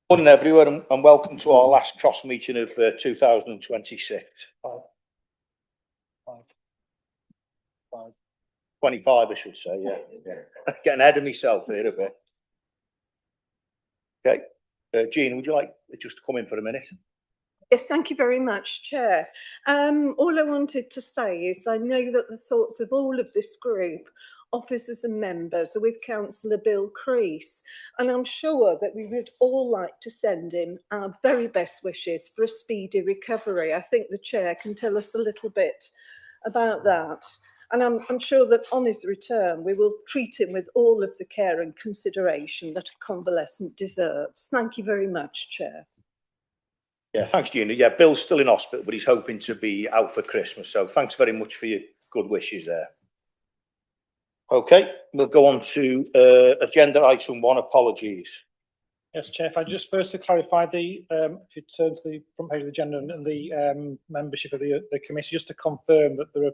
Morning everyone and welcome to our last cross meeting of 2026. 25 I should say, yeah. Getting ahead of myself here a bit. Okay, Jean, would you like just to come in for a minute? Yes, thank you very much, Chair. All I wanted to say is I know that the thoughts of all of this group, officers and members, are with Councillor Bill Crease, and I'm sure that we would all like to send him our very best wishes for a speedy recovery. I think the Chair can tell us a little bit about that. And I'm sure that on his return, we will treat him with all of the care and consideration that a convalescent deserves. Thank you very much, Chair. Yeah, thanks, Gina. Yeah, Bill's still in hospital, but he's hoping to be out for Christmas. So thanks very much for your good wishes there. Okay, we'll go on to agenda item 1, apologies. Yes, Chair, if I just first to clarify if you turn to the front page of the agenda and the membership of the committee, just to confirm that there are,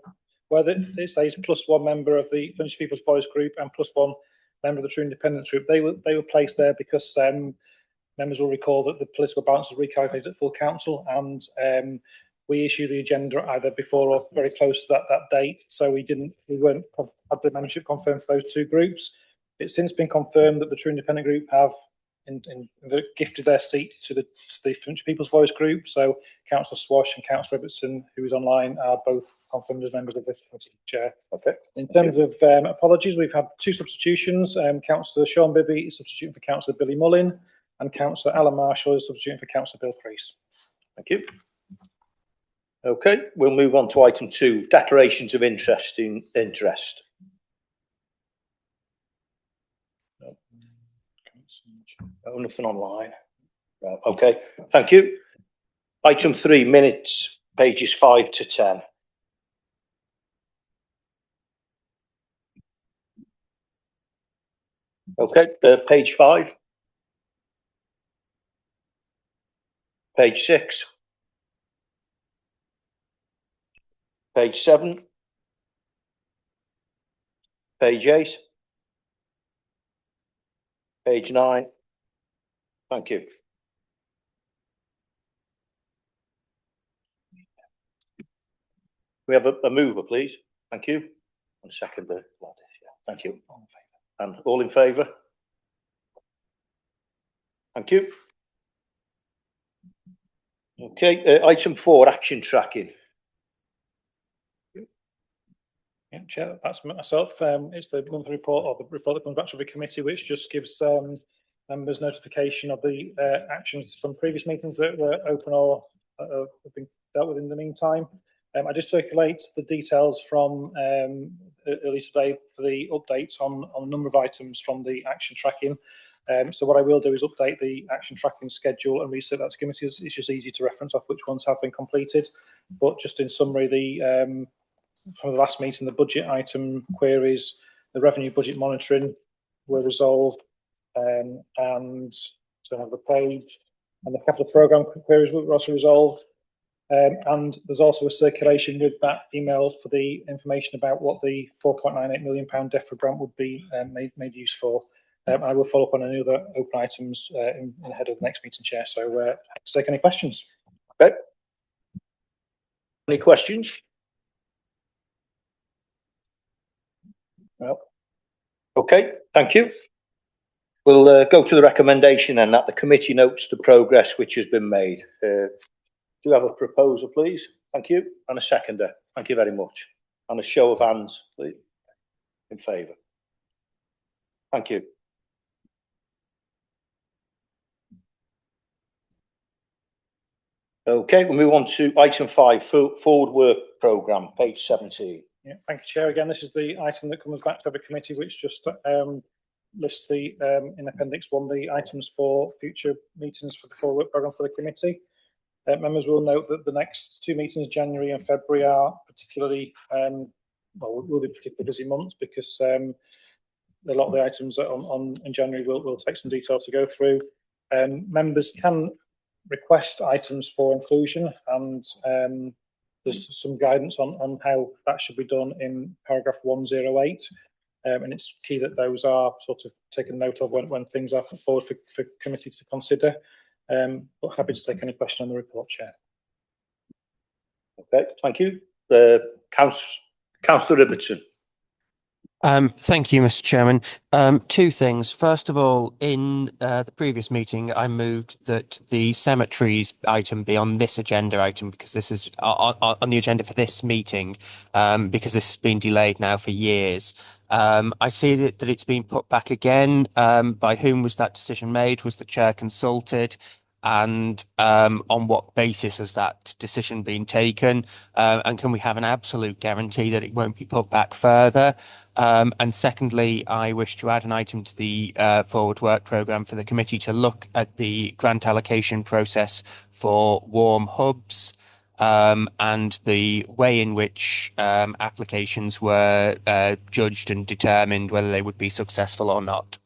whether it says +1 member of the Flintshire People's Voice group and +1 member of the True Independence group, they were placed there because members will recall that the political balance is recalculated at full council, and we issue the agenda either before or very close to that date. So we weren't had the membership confirmed for those two groups. It's since been confirmed that the True Independent group have gifted their seat to the Flintshire People's Voice group. So Councillor Swash and Councillor Robertson, who is online, are both confirmed as members of this committee, Chair. Okay. In terms of apologies, we've had 2 substitutions. Councillor Sean Bibby is substituting for Councillor Billy Mullin, and Councillor Alan Marshall is substituting for Councillor Bill Crease. Thank you. Okay, we'll move on to item 2, declarations of interest. Oh, nothing online. Okay, thank you. Item 3, minutes, pages 5 to 10. Okay, page 5. Page 6. Page 7. Page 8. Page 9. Thank you. We have a mover, please. Thank you. And seconder, yeah, thank you. And all in favour? Thank you. Okay, item 4, action tracking. Yeah, Chair, that's myself. It's the monthly report, or the report that comes back to the committee, which just gives members notification of the actions from previous meetings that were open or have been dealt with in the meantime. I did circulate the details from early today for the updates on a number of items from the action tracking. So what I will do is update the action tracking schedule and resend that to committee. It's just easy to reference off which ones have been completed. But just in summary, from the last meeting, the budget item queries, the revenue budget monitoring were resolved, and so I have the page, and the capital programme queries were also resolved. And there's also a circulation with that email for the information about what the £4.98 million DEFRA grant would be made use for. I will follow up on any other open items in ahead of the next meeting, Chair. So, take any questions. Okay. Any questions? No. Okay, thank you. We'll go to the recommendation and that the committee notes the progress which has been made. Do you have a proposal, please? Thank you. And a seconder. Thank you very much. And a show of hands, please. In favour. Thank you. Okay, we'll move on to item 5, forward work programme, page 17. Yeah, thank you, Chair. Again, this is the item that comes back to the committee, which just lists the in Appendix 1 the items for future meetings for the forward work programme for the committee. Members will note that the next 2 meetings, January and February, are particularly will be particularly busy months because a lot of the items in January will take some detail to go through. Members can request items for inclusion, and there's some guidance on how that should be done in paragraph 108, and it's key that those are sort of taken note of when things are put forward for committee to consider. But happy to take any question on the report, Chair. Okay, thank you. Councillor Ibbotson. Thank you, Mr. Chairman. Two things. First of all, in the previous meeting, I moved that the cemeteries item be on this agenda item because this is on the agenda for this meeting, because this has been delayed now for years. I see that it's been put back again. By whom was that decision made? Was the chair consulted? And on what basis has that decision been taken? And can we have an absolute guarantee that it won't be put back further? And secondly, I wish to add an item to the forward work programme for the committee to look at the grant allocation process for warm hubs, and the way in which applications were judged and determined whether they would be successful or not.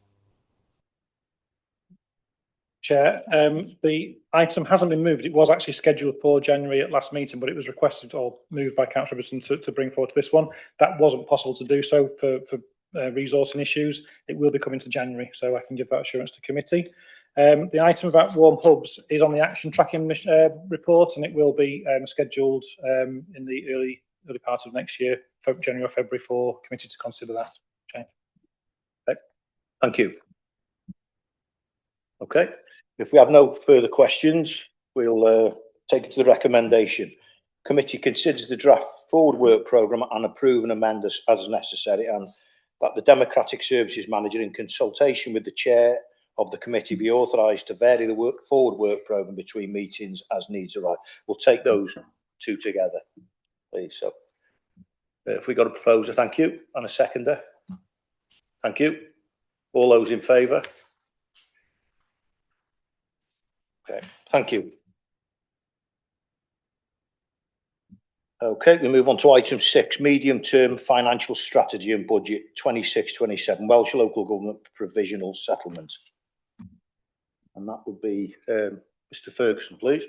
Chair, the item hasn't been moved. It was actually scheduled for January at last meeting, but it was requested or moved by Councillor Ibbotson to bring forward to this one. That wasn't possible to do so for resourcing issues. It will be coming to January, so I can give that assurance to committee. The item about warm hubs is on the action tracking report, and it will be scheduled in the early part of next year, January or February, for committee to consider that. Okay. Thank you. Okay. If we have no further questions, we'll take it to the recommendation. Committee considers the draft forward work programme and approve and amend as necessary, and that the Democratic Services Manager, in consultation with the chair of the committee, be authorised to vary the forward work programme between meetings as needs arise. We'll take those two together, please. So, if we got a proposer, thank you, and a seconder. Thank you. All those in favour? Okay, thank you. Okay, we move on to item 6, medium-term financial strategy and budget 26-27, Welsh Local Government Provisional Settlement. And that would be Mr. Ferguson, please.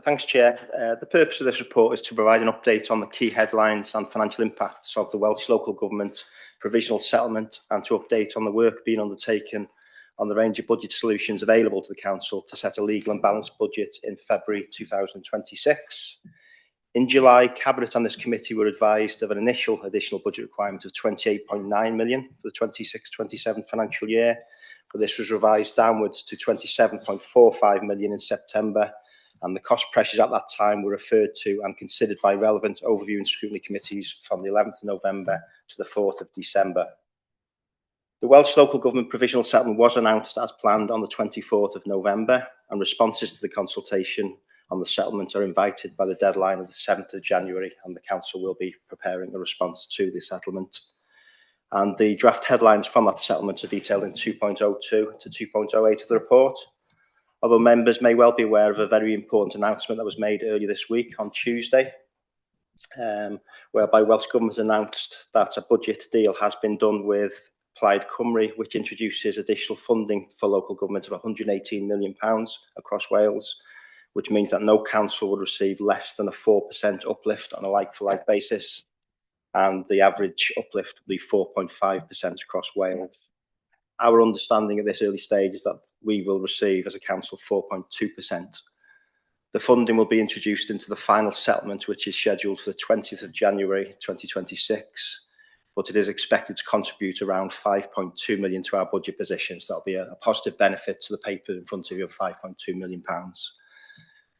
Thanks, Chair. The purpose of this report is to provide an update on the key headlines and financial impacts of the Welsh Local Government Provisional Settlement, and to update on the work being undertaken on the range of budget solutions available to the Council to set a legal and balanced budget in February 2026. In July, Cabinet and this committee were advised of an initial additional budget requirement of 28.9 million for the 26-27 financial year, but this was revised downwards to 27.45 million in September, and the cost pressures at that time were referred to and considered by relevant overview and scrutiny committees from the 11th of November to the 4th of December. The Welsh Local Government Provisional Settlement was announced as planned on the 24th of November, and responses to the consultation on the settlement are invited by the deadline of the 7th of January, and the Council will be preparing a response to the settlement. And the draft headlines from that settlement are detailed in 2.02 to 2.08 of the report. Although members may well be aware of a very important announcement that was made earlier this week on Tuesday, whereby Welsh Government announced that a budget deal has been done with Plaid Cymru, which introduces additional funding for local government of £118 million across Wales, which means that no council would receive less than a 4% uplift on a like-for-like basis, and the average uplift will be 4.5% across Wales. Our understanding at this early stage is that we will receive as a council 4.2%. The funding will be introduced into the final settlement, which is scheduled for the 20th of January 2026, but it is expected to contribute around 5.2 million to our budget position, so that'll be a positive benefit to the paper in front of you of £5.2 million.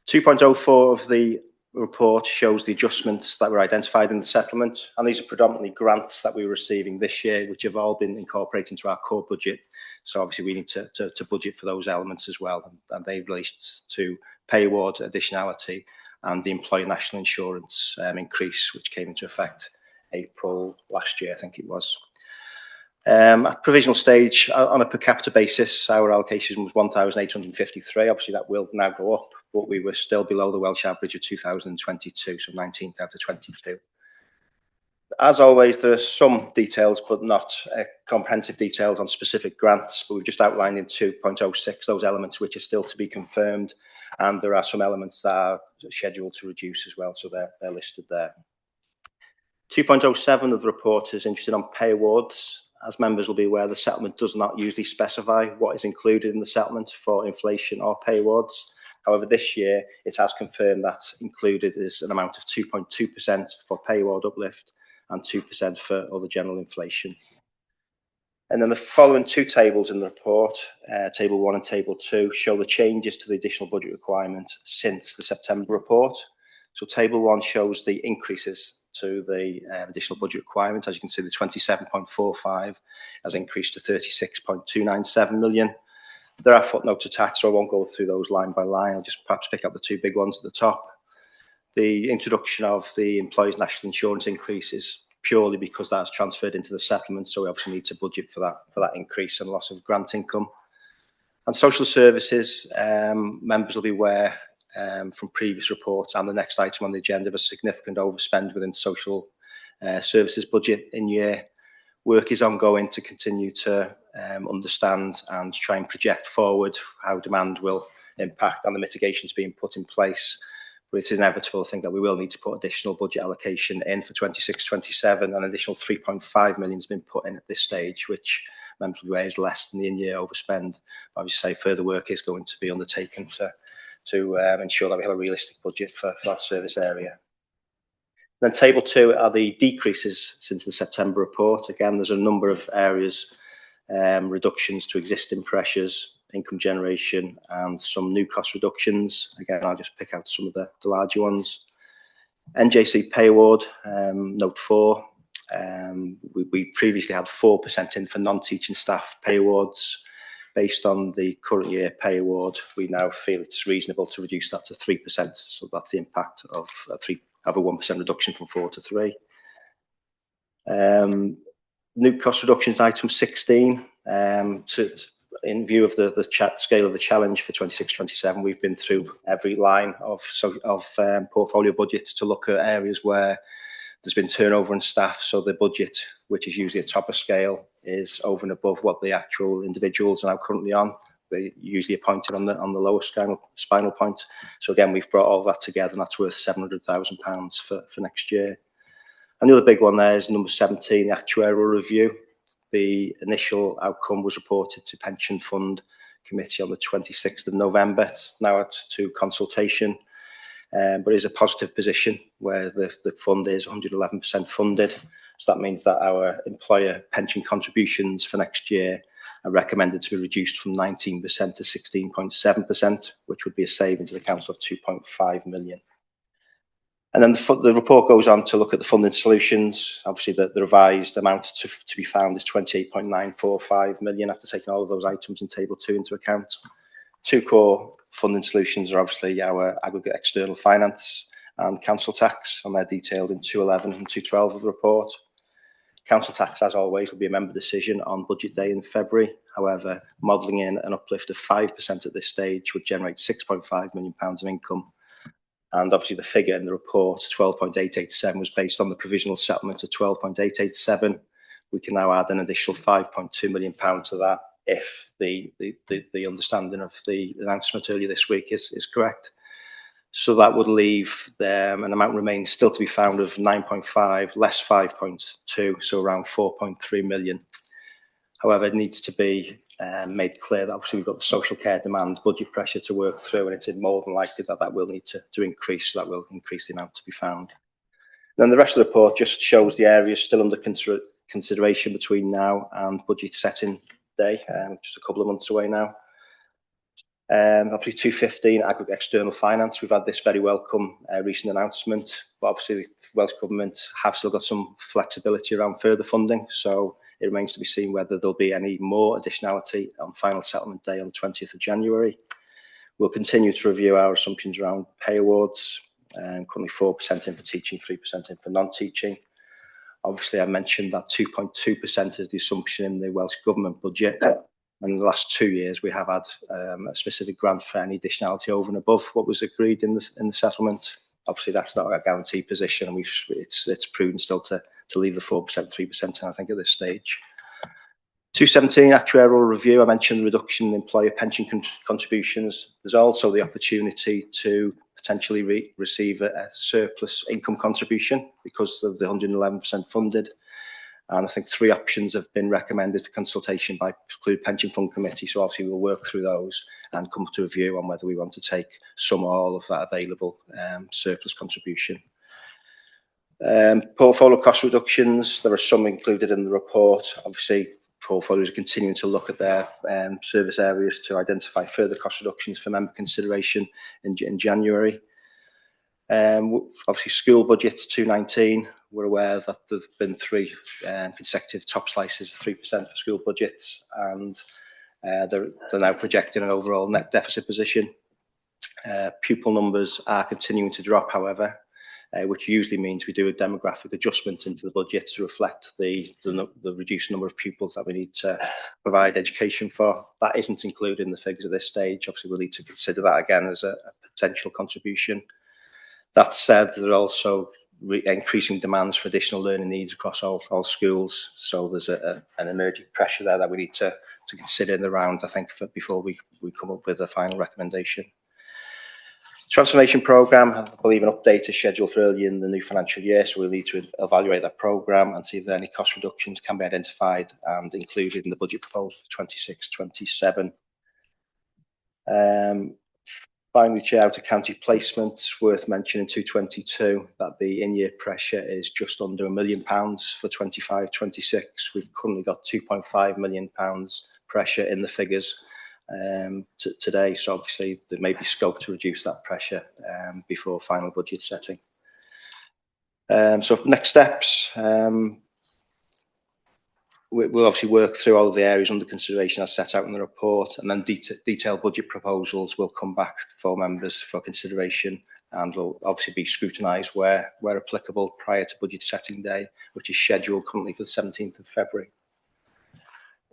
2.04 of the report shows the adjustments that were identified in the settlement, and these are predominantly grants that we were receiving this year, which have all been incorporated into our core budget. So obviously we need to budget for those elements as well, and they relate to pay award additionality and the employer national insurance increase, which came into effect April last year, I think it was. At provisional stage, on a per capita basis, our allocation was 1,853. Obviously, that will now go up, but we were still below the Welsh average of 2022, so 19th out of 22. As always, there are some details, but not comprehensive details on specific grants, but we've just outlined in 2.06 those elements which are still to be confirmed, and there are some elements that are scheduled to reduce as well, so they're listed there. 2.07 of the report is interested on pay awards, as members will be aware, the settlement does not usually specify what is included in the settlement for inflation or pay awards. However, this year it has confirmed that included is an amount of 2.2% for pay award uplift and 2% for other general inflation. And then the following two tables in the report, Table 1 and Table 2, show the changes to the additional budget requirement since the September report. So Table 1 shows the increases to the additional budget requirement. As you can see, the 27.45 has increased to 36.297 million. There are footnotes attached, so I won't go through those line by line. I'll just perhaps pick up the two big ones at the top. The introduction of the employees' national insurance increase is purely because that's transferred into the settlement, so we obviously need to budget for that increase and loss of grant income. And social services, members will be aware from previous reports and the next item on the agenda of a significant overspend within social services budget in year. Work is ongoing to continue to understand and try and project forward how demand will impact and the mitigations being put in place. But it's inevitable, I think, that we will need to put additional budget allocation in for 26-27. An additional 3.5 million has been put in at this stage, which members will be aware is less than the in-year overspend. Obviously, further work is going to be undertaken to ensure that we have a realistic budget for that service area. Then Table 2 are the decreases since the September report. Again, there's a number of areas, reductions to existing pressures, income generation, and some new cost reductions. Again, I'll just pick out some of the larger ones. NJC pay award, note 4. We previously had 4% in for non-teaching staff pay awards. Based on the current year pay award, we now feel it's reasonable to reduce that to 3%. So that's the impact of a 1% reduction from 4 to 3. New cost reductions, item 16. In view of the scale of the challenge for 26-27, we've been through every line of portfolio budgets to look at areas where there's been turnover in staff. So the budget, which is usually a top of scale, is over and above what the actual individuals are now currently on. They usually appointed on the lower spinal point. So again, we've brought all that together, and that's worth £700,000 for next year. And the other big one there is number 17, the actuarial review. The initial outcome was reported to Pension Fund Committee on the 26th of November. It's now to consultation, but it is a positive position where the fund is 111% funded. So that means that our employer pension contributions for next year are recommended to be reduced from 19% to 16.7%, which would be a saving to the council of 2.5 million. And then the report goes on to look at the funding solutions. Obviously, the revised amount to be found is 28.945 million after taking all of those items in Table 2 into account. Two core funding solutions are obviously our aggregate external finance and council tax, and they're detailed in 211 and 212 of the report. Council tax, as always, will be a member decision on budget day in February. However, modelling in an uplift of 5% at this stage would generate £6.5 million of income. And obviously the figure in the report, 12.887, was based on the provisional settlement of 12.887. We can now add an additional £5.2 million to that if the understanding of the announcement earlier this week is correct. So that would leave an amount remains still to be found of 9.5 less 5.2, so around 4.3 million. However, it needs to be made clear that obviously we've got the social care demand budget pressure to work through, and it's more than likely that will need to increase. So that will increase the amount to be found. Then the rest of the report just shows the areas still under consideration between now and budget setting day, just a couple of months away now. Obviously 215 aggregate external finance. We've had this very welcome recent announcement, but obviously the Welsh Government have still got some flexibility around further funding, so it remains to be seen whether there'll be any more additionality on final settlement day on the 20th of January. We'll continue to review our assumptions around pay awards, currently 4% in for teaching, 3% in for non-teaching. Obviously, I mentioned that 2.2% is the assumption in the Welsh Government budget. And in the last 2 years, we have had a specific grant for any additionality over and above what was agreed in the settlement. Obviously, that's not a guaranteed position, and it's prudent still to leave the 4%, 3%, I think, at this stage. 217 actuarial review. I mentioned the reduction in employer pension contributions. There's also the opportunity to potentially receive a surplus income contribution because of the 111% funded. And I think 3 options have been recommended for consultation by Include Pension Fund Committee. So obviously we'll work through those and come to a view on whether we want to take some or all of that available surplus contribution. Portfolio cost reductions, there are some included in the report. Obviously, portfolios are continuing to look at their service areas to identify further cost reductions for member consideration in January. Obviously, school budget 219. We're aware that there's been 3 consecutive top slices of 3% for school budgets, and they're now projecting an overall net deficit position. Pupil numbers are continuing to drop, however, which usually means we do a demographic adjustment into the budget to reflect the reduced number of pupils that we need to provide education for. That isn't included in the figures at this stage. Obviously, we'll need to consider that again as a potential contribution. That said, there are also increasing demands for additional learning needs across all schools. So there's an emerging pressure there that we need to consider in the round, I think, before we come up with a final recommendation. Transformation programme, I believe an update is scheduled for early in the new financial year, so we'll need to evaluate that programme and see if there any cost reductions can be identified and included in the budget proposal for 26-27. Finally, Chair, out of county placements, worth mentioning 222, that the in-year pressure is just under £1 million for 25-26. We've currently got £2.5 million pressure in the figures today, so obviously there may be scope to reduce that pressure before final budget setting. So next steps, we'll obviously work through all of the areas under consideration as set out in the report, and then detailed budget proposals will come back for members for consideration and will obviously be scrutinised where applicable prior to budget setting day, which is scheduled currently for the 17th of February.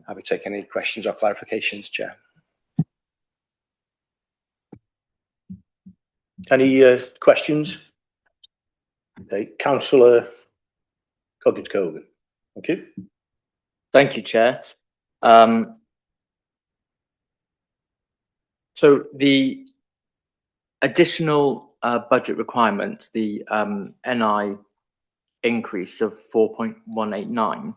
Happy to take any questions or clarifications, Chair. Any questions? Okay, Councillor Coggins-Cogan. Thank you. Thank you, Chair. So the additional budget requirement, the NI increase of 4.189,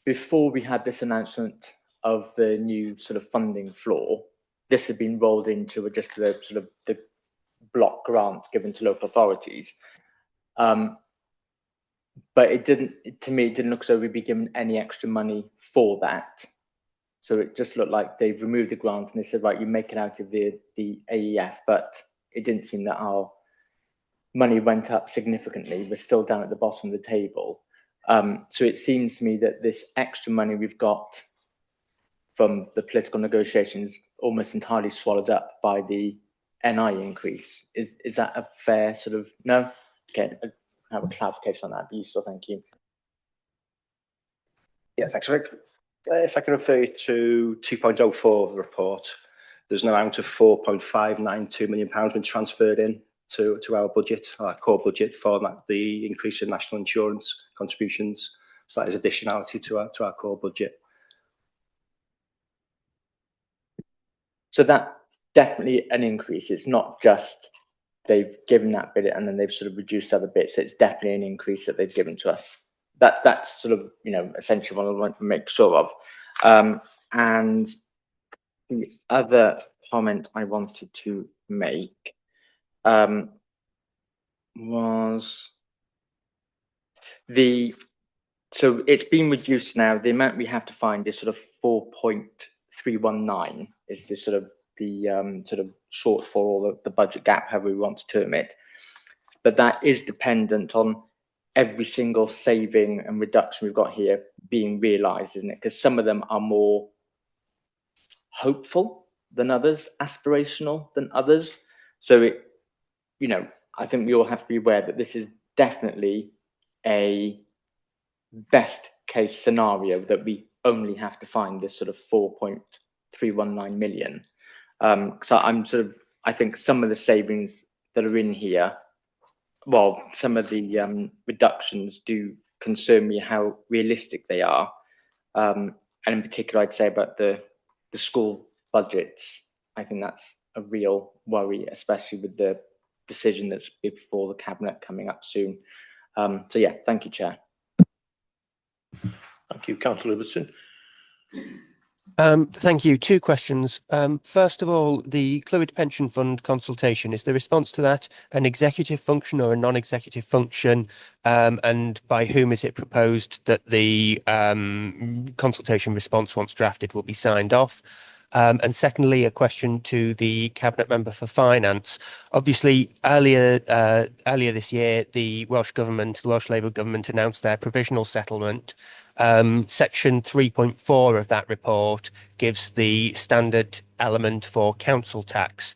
before we had this announcement of the new sort of funding floor, this had been rolled into just the sort of the block grant given to local authorities. But it didn't, to me, it didn't look as though we'd be given any extra money for that. So it just looked like they've removed the grant and they said, right, you make it out of the AEF, but it didn't seem that our money went up significantly. We're still down at the bottom of the table. So it seems to me that this extra money we've got from the political negotiations almost entirely swallowed up by the NI increase. Is that a fair sort of, no? Okay, I have a clarification on that, but useful, thank you. Yeah, thanks, Rick. If I can refer you to 2.04 of the report, there's an amount of £4.592 million been transferred in to our budget, our core budget, for that, the increase in national insurance contributions. So that is additionality to our core budget. So that's definitely an increase. It's not just they've given that bit and then they've sort of reduced other bits. It's definitely an increase that they've given to us. That's sort of, you know, essentially what I want to make sure of. And the other comment I wanted to make was so it's been reduced now. The amount we have to find is sort of 4.319 is the sort of short for all the budget gap, however we want to term it. But that is dependent on every single saving and reduction we've got here being realised, isn't it? Because some of them are more hopeful than others, aspirational than others. So it, you know, I think we all have to be aware that this is definitely a best case scenario, that we only have to find this sort of 4.319 million. So I think some of the savings that are in here, well, some of the reductions do concern me how realistic they are. And in particular, I'd say about the school budgets. I think that's a real worry, especially with the decision that's before the Cabinet coming up soon. So yeah, thank you, Chair. Thank you, Councillor Ibbotson. Thank you. Two questions. First of all, the Clwyd Pension Fund consultation, is the response to that an executive function or a non-executive function? And by whom is it proposed that the consultation response, once drafted, will be signed off? And secondly, a question to the Cabinet Member for Finance. Obviously, earlier this year, the Welsh Labour government announced their provisional settlement. Section 3.4 of that report gives the standard element for council tax,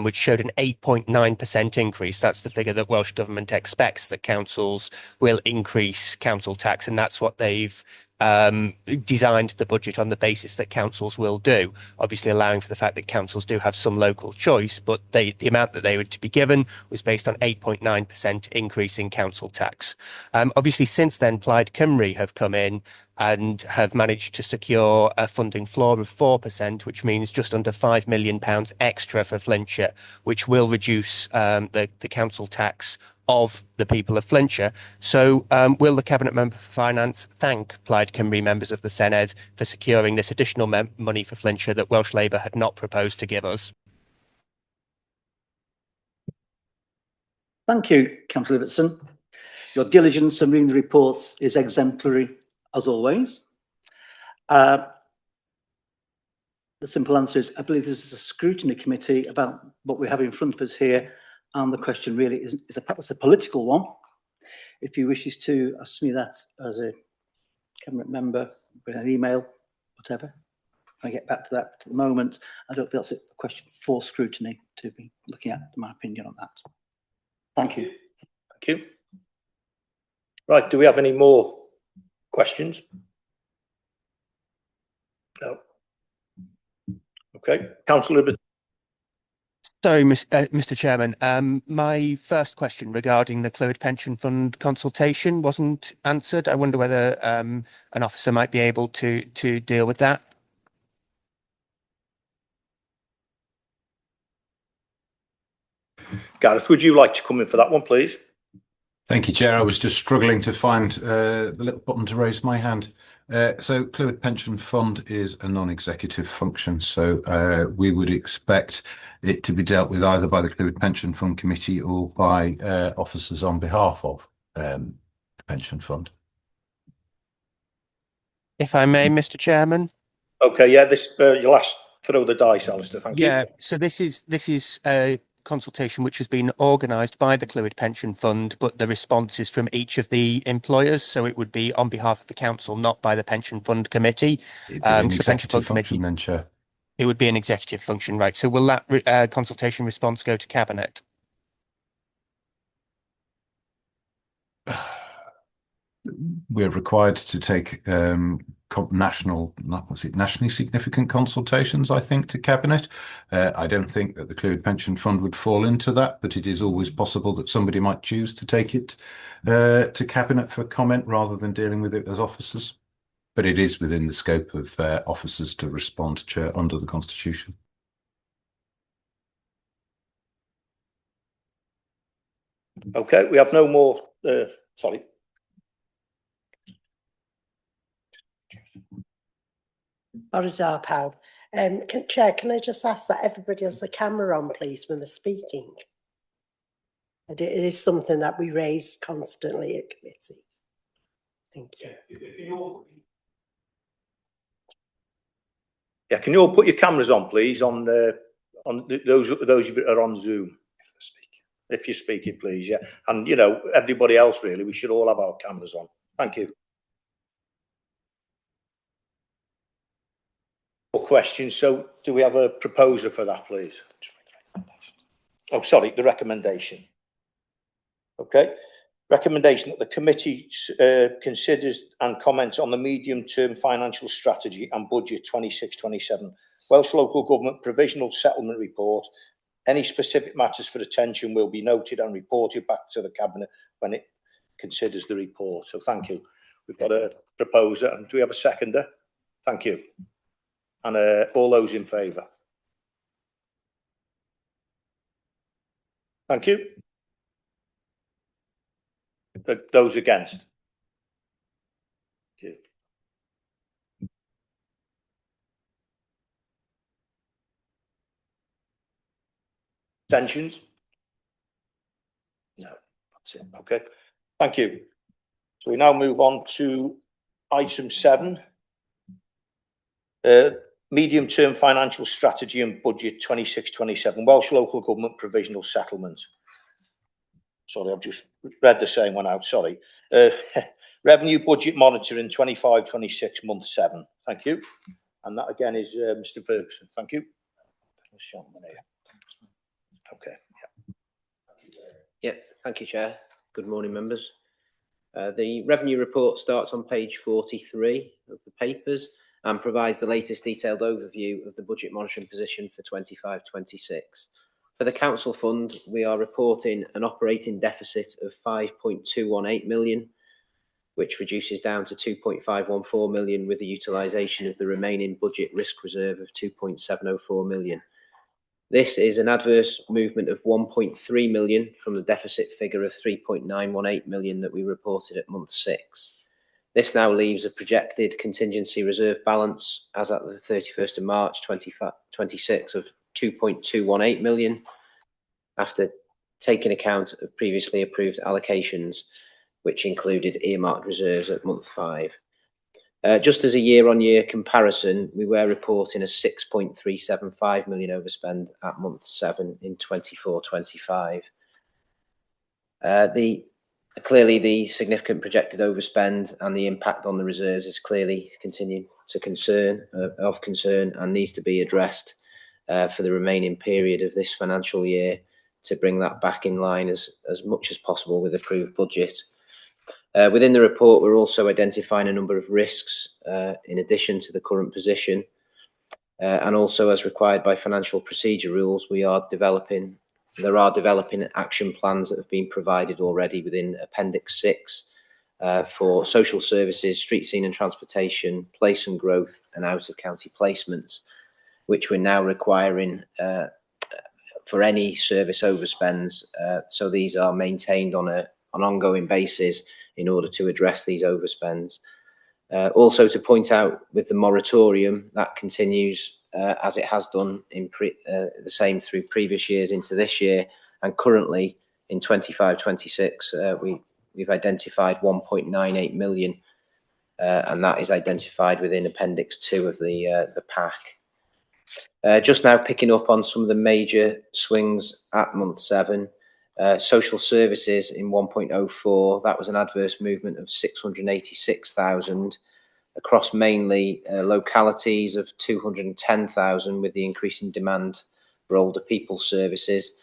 which showed an 8.9% increase. That's the figure that Welsh Government expects that councils will increase council tax, and that's what they've designed the budget on the basis that councils will do, obviously allowing for the fact that councils do have some local choice, but the amount that they were to be given was based on 8.9% increase in council tax. Obviously, since then, Plaid Cymru have come in and have managed to secure a funding floor of 4%, which means just under £5 million extra for Flintshire, which will reduce the council tax of the people of Flintshire. So will the Cabinet Member for Finance thank Plaid Cymru members of the Senedd for securing this additional money for Flintshire that Welsh Labour had not proposed to give us? Thank you, Councillor Ibbotson. Your diligence in reading the reports is exemplary, as always. The simple answer is, I believe this is a scrutiny committee about what we have in front of us here, and the question really is perhaps a political one. If you wishes to ask me that as a Cabinet Member, with an email, whatever, I get back to that. But at the moment, I don't feel it's a question for scrutiny to be looking at, my opinion on that. Thank you. Thank you. Right, do we have any more questions? No. Okay, Councillor Ibbotson. Sorry, Mr. Chairman. My first question regarding the Clwyd Pension Fund consultation wasn't answered. I wonder whether an officer might be able to deal with that. Gareth, would you like to come in for that one, please? Thank you, Chair. I was just struggling to find the little button to raise my hand. So Clwyd Pension Fund is a non-executive function, so we would expect it to be dealt with either by the Clwyd Pension Fund Committee or by officers on behalf of the Pension Fund. If I may, Mr. Chairman. Okay, yeah, this you'll ask throw the dice, Alistair. Thank you. Yeah, so this is a consultation which has been organised by the Clwyd Pension Fund, but the response is from each of the employers, so it would be on behalf of the council, not by the Pension Fund Committee. It'd be an executive function then, Chair. It would be an executive function, right? So will that consultation response go to Cabinet? We're required to take nationally significant consultations, I think, to Cabinet. I don't think that the Clwyd Pension Fund would fall into that, but it is always possible that somebody might choose to take it to Cabinet for comment rather than dealing with it as officers. But it is within the scope of officers to respond, Chair, under the Constitution. Okay, we have no more. Sorry. Borodar Powell. Chair, can I just ask that everybody has the camera on, please, when they're speaking? It is something that we raise constantly at committee. Thank you. Yeah, can you all put your cameras on, please, on those that are on Zoom, if you're speaking, please, yeah. And, you know, everybody else, really, we should all have our cameras on. Thank you. Questions. So do we have a proposer for that, please? Oh, sorry, the recommendation. Okay. Recommendation that the committee considers and comments on the medium-term financial strategy and budget 26-27, Welsh Local Government Provisional Settlement Report. Any specific matters for attention will be noted and reported back to the Cabinet when it considers the report. So thank you. We've got a proposer, and do we have a seconder? Thank you. And all those in favour? Thank you. Those against? Thank you. Abstentions? No, that's it. Okay, thank you. So we now move on to item 7. Medium-term financial strategy and budget 26-27, Welsh Local Government Provisional Settlement. Sorry, I've just read the same one out, sorry. Revenue Budget Monitoring 25-26, month 7. Thank you. And that again is Mr. Ferguson. Thank you. Okay. Yeah, thank you, Chair. Good morning, members. The revenue report starts on page 43 of the papers and provides the latest detailed overview of the budget monitoring position for 25-26. For the council fund, we are reporting an operating deficit of 5.218 million, which reduces down to 2.514 million with the utilisation of the remaining budget risk reserve of 2.704 million. This is an adverse movement of 1.3 million from the deficit figure of 3.918 million that we reported at month 6. This now leaves a projected contingency reserve balance as at the 31st of March 2026 of 2.218 million after taking account of previously approved allocations, which included earmarked reserves at month 5. Just as a year-on-year comparison, we were reporting a 6.375 million overspend at month 7 in 24-25. Clearly, the significant projected overspend and the impact on the reserves is clearly continuing to concern and needs to be addressed for the remaining period of this financial year to bring that back in line as much as possible with approved budget. Within the report, we're also identifying a number of risks in addition to the current position. And also, as required by financial procedure rules, there are developing action plans that have been provided already within Appendix 6 for social services, street scene and transportation, place and growth, and out-of-county placements, which we're now requiring for any service overspends. So these are maintained on an ongoing basis in order to address these overspends. Also to point out with the moratorium, that continues as it has done in the same through previous years into this year, and currently in 25-26 we've identified 1.98 million, and that is identified within Appendix 2 of the pack. Just now picking up on some of the major swings at month 7. Social services in 1.04, that was an adverse movement of 686,000 across mainly localities of 210,000 with the increasing demand for older people services,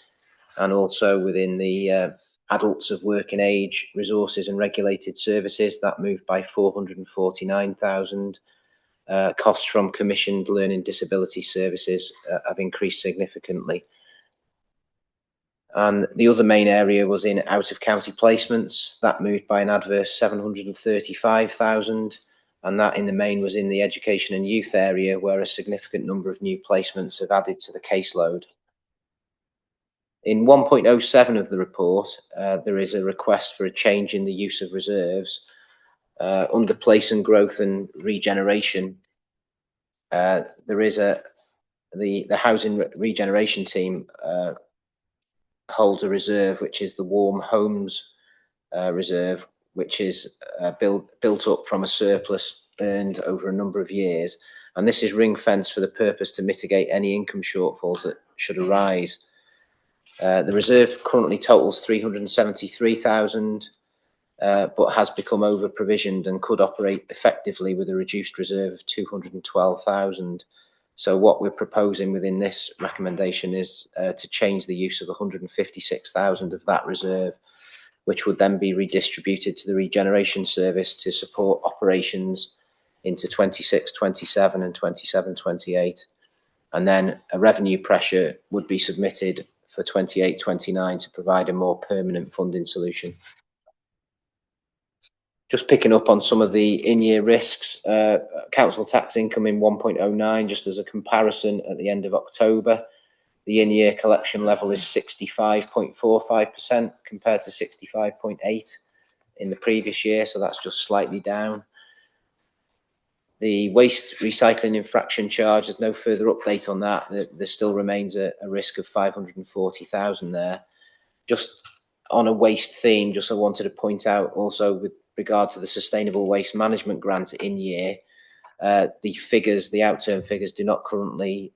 and also within the adults of working age resources and regulated services that moved by 449,000. Costs from commissioned learning disability services have increased significantly. And the other main area was in out-of-county placements. That moved by an adverse 735,000, and that in the main was in the education and youth area, where a significant number of new placements have added to the caseload. In 1.07 of the report, there is a request for a change in the use of reserves. Under place and growth and regeneration, there is the housing regeneration team holds a reserve, which is the Warm Homes Reserve, which is built up from a surplus earned over a number of years. And this is ring-fenced for the purpose to mitigate any income shortfalls that should arise. The reserve currently totals 373,000, but has become over-provisioned and could operate effectively with a reduced reserve of 212,000. So what we're proposing within this recommendation is to change the use of 156,000 of that reserve, which would then be redistributed to the regeneration service to support operations into 26-27 and 27-28. And then a revenue pressure would be submitted for 28-29 to provide a more permanent funding solution. Just picking up on some of the in-year risks, council tax income in 1.09, just as a comparison at the end of October. The in-year collection level is 65.45% compared to 65.8% in the previous year, so that's just slightly down. The waste recycling infraction charge, there's no further update on that. There still remains a risk of 540,000 there. Just on a waste theme, just I wanted to point out also with regard to the Sustainable Waste Management Grant in year, the figures, the outturn figures do not currently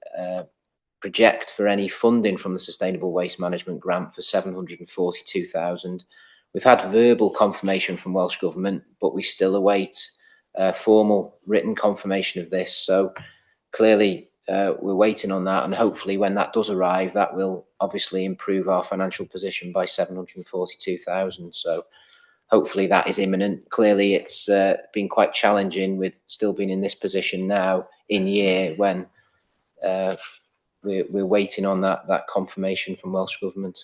project for any funding from the Sustainable Waste Management Grant for 742,000. We've had verbal confirmation from Welsh Government, but we still await formal written confirmation of this. So clearly we're waiting on that, and hopefully when that does arrive, that will obviously improve our financial position by 742,000. So hopefully that is imminent. Clearly it's been quite challenging with still being in this position now in year when we're waiting on that confirmation from Welsh Government.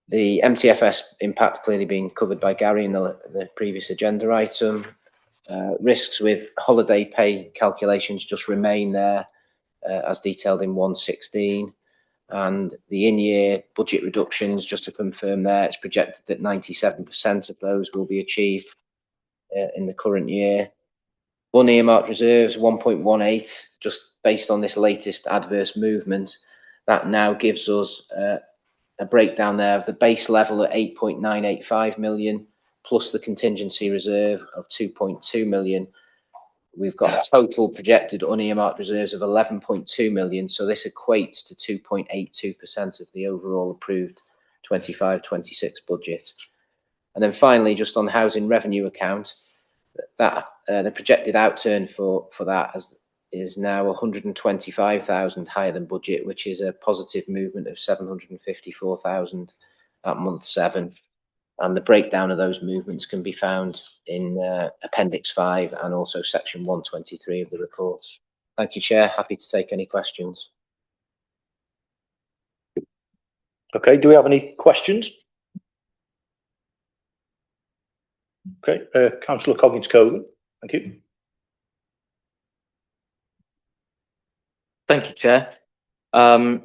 The MTFS impact clearly being covered by Gary in the previous agenda item. Risks with holiday pay calculations just remain there as detailed in 116. And the in-year budget reductions, just to confirm there, it's projected that 97% of those will be achieved in the current year. Unearmarked reserves 1.18, just based on this latest adverse movement. That now gives us a breakdown there of the base level at 8.985 million, plus the contingency reserve of 2.2 million. We've got total projected unearmarked reserves of 11.2 million. So this equates to 2.82% of the overall approved 25-26 budget. And then finally, just on housing revenue account, that the projected outturn for that is now 125,000 higher than budget, which is a positive movement of 754,000 at month 7. And the breakdown of those movements can be found in Appendix 5 and also Section 123 of the report. Thank you, Chair. Happy to take any questions. Okay, do we have any questions? Okay, Councillor Coggins-Cogan, thank you. Thank you, Chair. I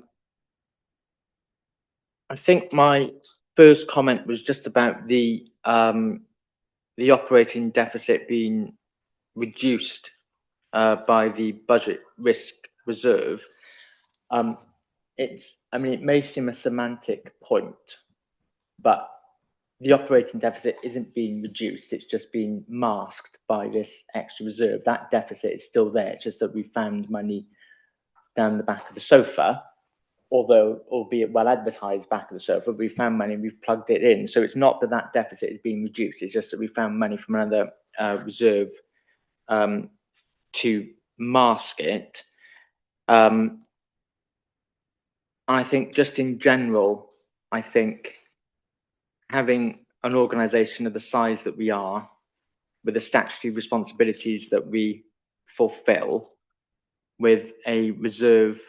think my first comment was just about the operating deficit being reduced by the budget risk reserve. It may seem a semantic point, but the operating deficit isn't being reduced, it's just being masked by this extra reserve. That deficit is still there, it's just that we found money down the back of the sofa, although albeit well advertised back of the sofa, we found money and we've plugged it in. So it's not that that deficit is being reduced, it's just that we found money from another reserve to mask it. I think just in general, I think having an organisation of the size that we are, with the statutory responsibilities that we fulfil, with a reserve,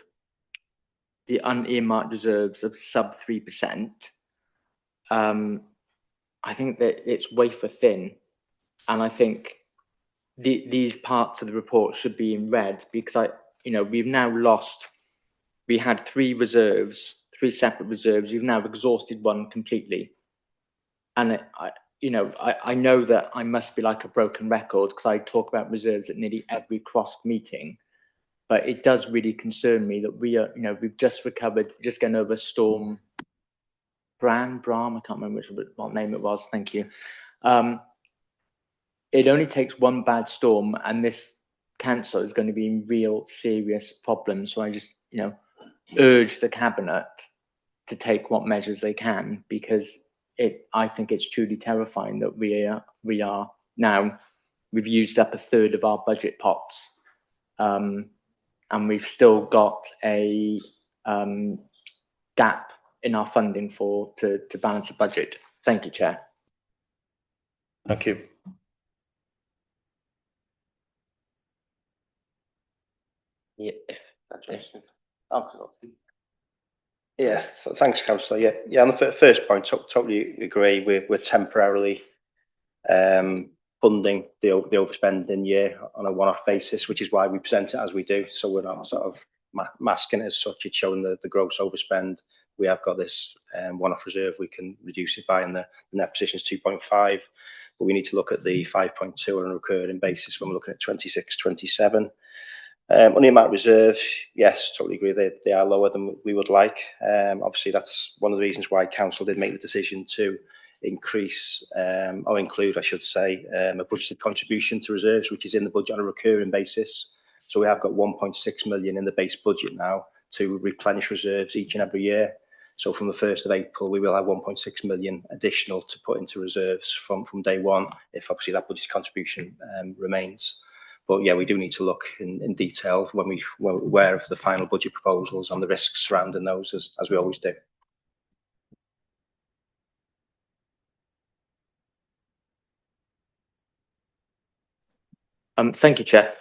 the unearmarked reserves of sub 3%, I think that it's wafer thin. And I think these parts of the report should be in red, because we've now lost, we had 3 reserves, 3 separate reserves. We've now exhausted one completely. And I know that I must be like a broken record because I talk about reserves at nearly every cross meeting, but it does really concern me that we've just recovered, just getting over Storm Bram, I can't remember what name it was. Thank you. It only takes one bad storm and this council is going to be in real serious problems. So I just, urge the cabinet to take what measures they can, because I think it's truly terrifying that we are now, we've used up 1/3 of our budget pots, and we've still got a gap in our funding to balance the budget. Thank you, Chair. Thank you. Yeah, yes, so thanks, Councillor. Yeah. On the first point, totally agree. We're temporarily funding the overspend in year on a one-off basis, which is why we present it as we do. So we're not sort of masking it as such. It's showing the gross overspend. We have got this one-off reserve we can reduce it by, and the net position is 2.5. but we need to look at the 5.2 on a recurring basis when we're looking at 26-27. On the amount reserves, yes, totally agree. They are lower than we would like. Obviously, that's one of the reasons why council did make the decision to increase or include, I should say, a budgeted contribution to reserves, which is in the budget on a recurring basis. So we have got 1.6 million in the base budget now to replenish reserves each and every year. So from the 1st of April, we will have 1.6 million additional to put into reserves from day one, if obviously that budget contribution remains. But yeah, we do need to look in detail when we're aware of the final budget proposals and the risks surrounding those, as we always do. Thank you, Chair.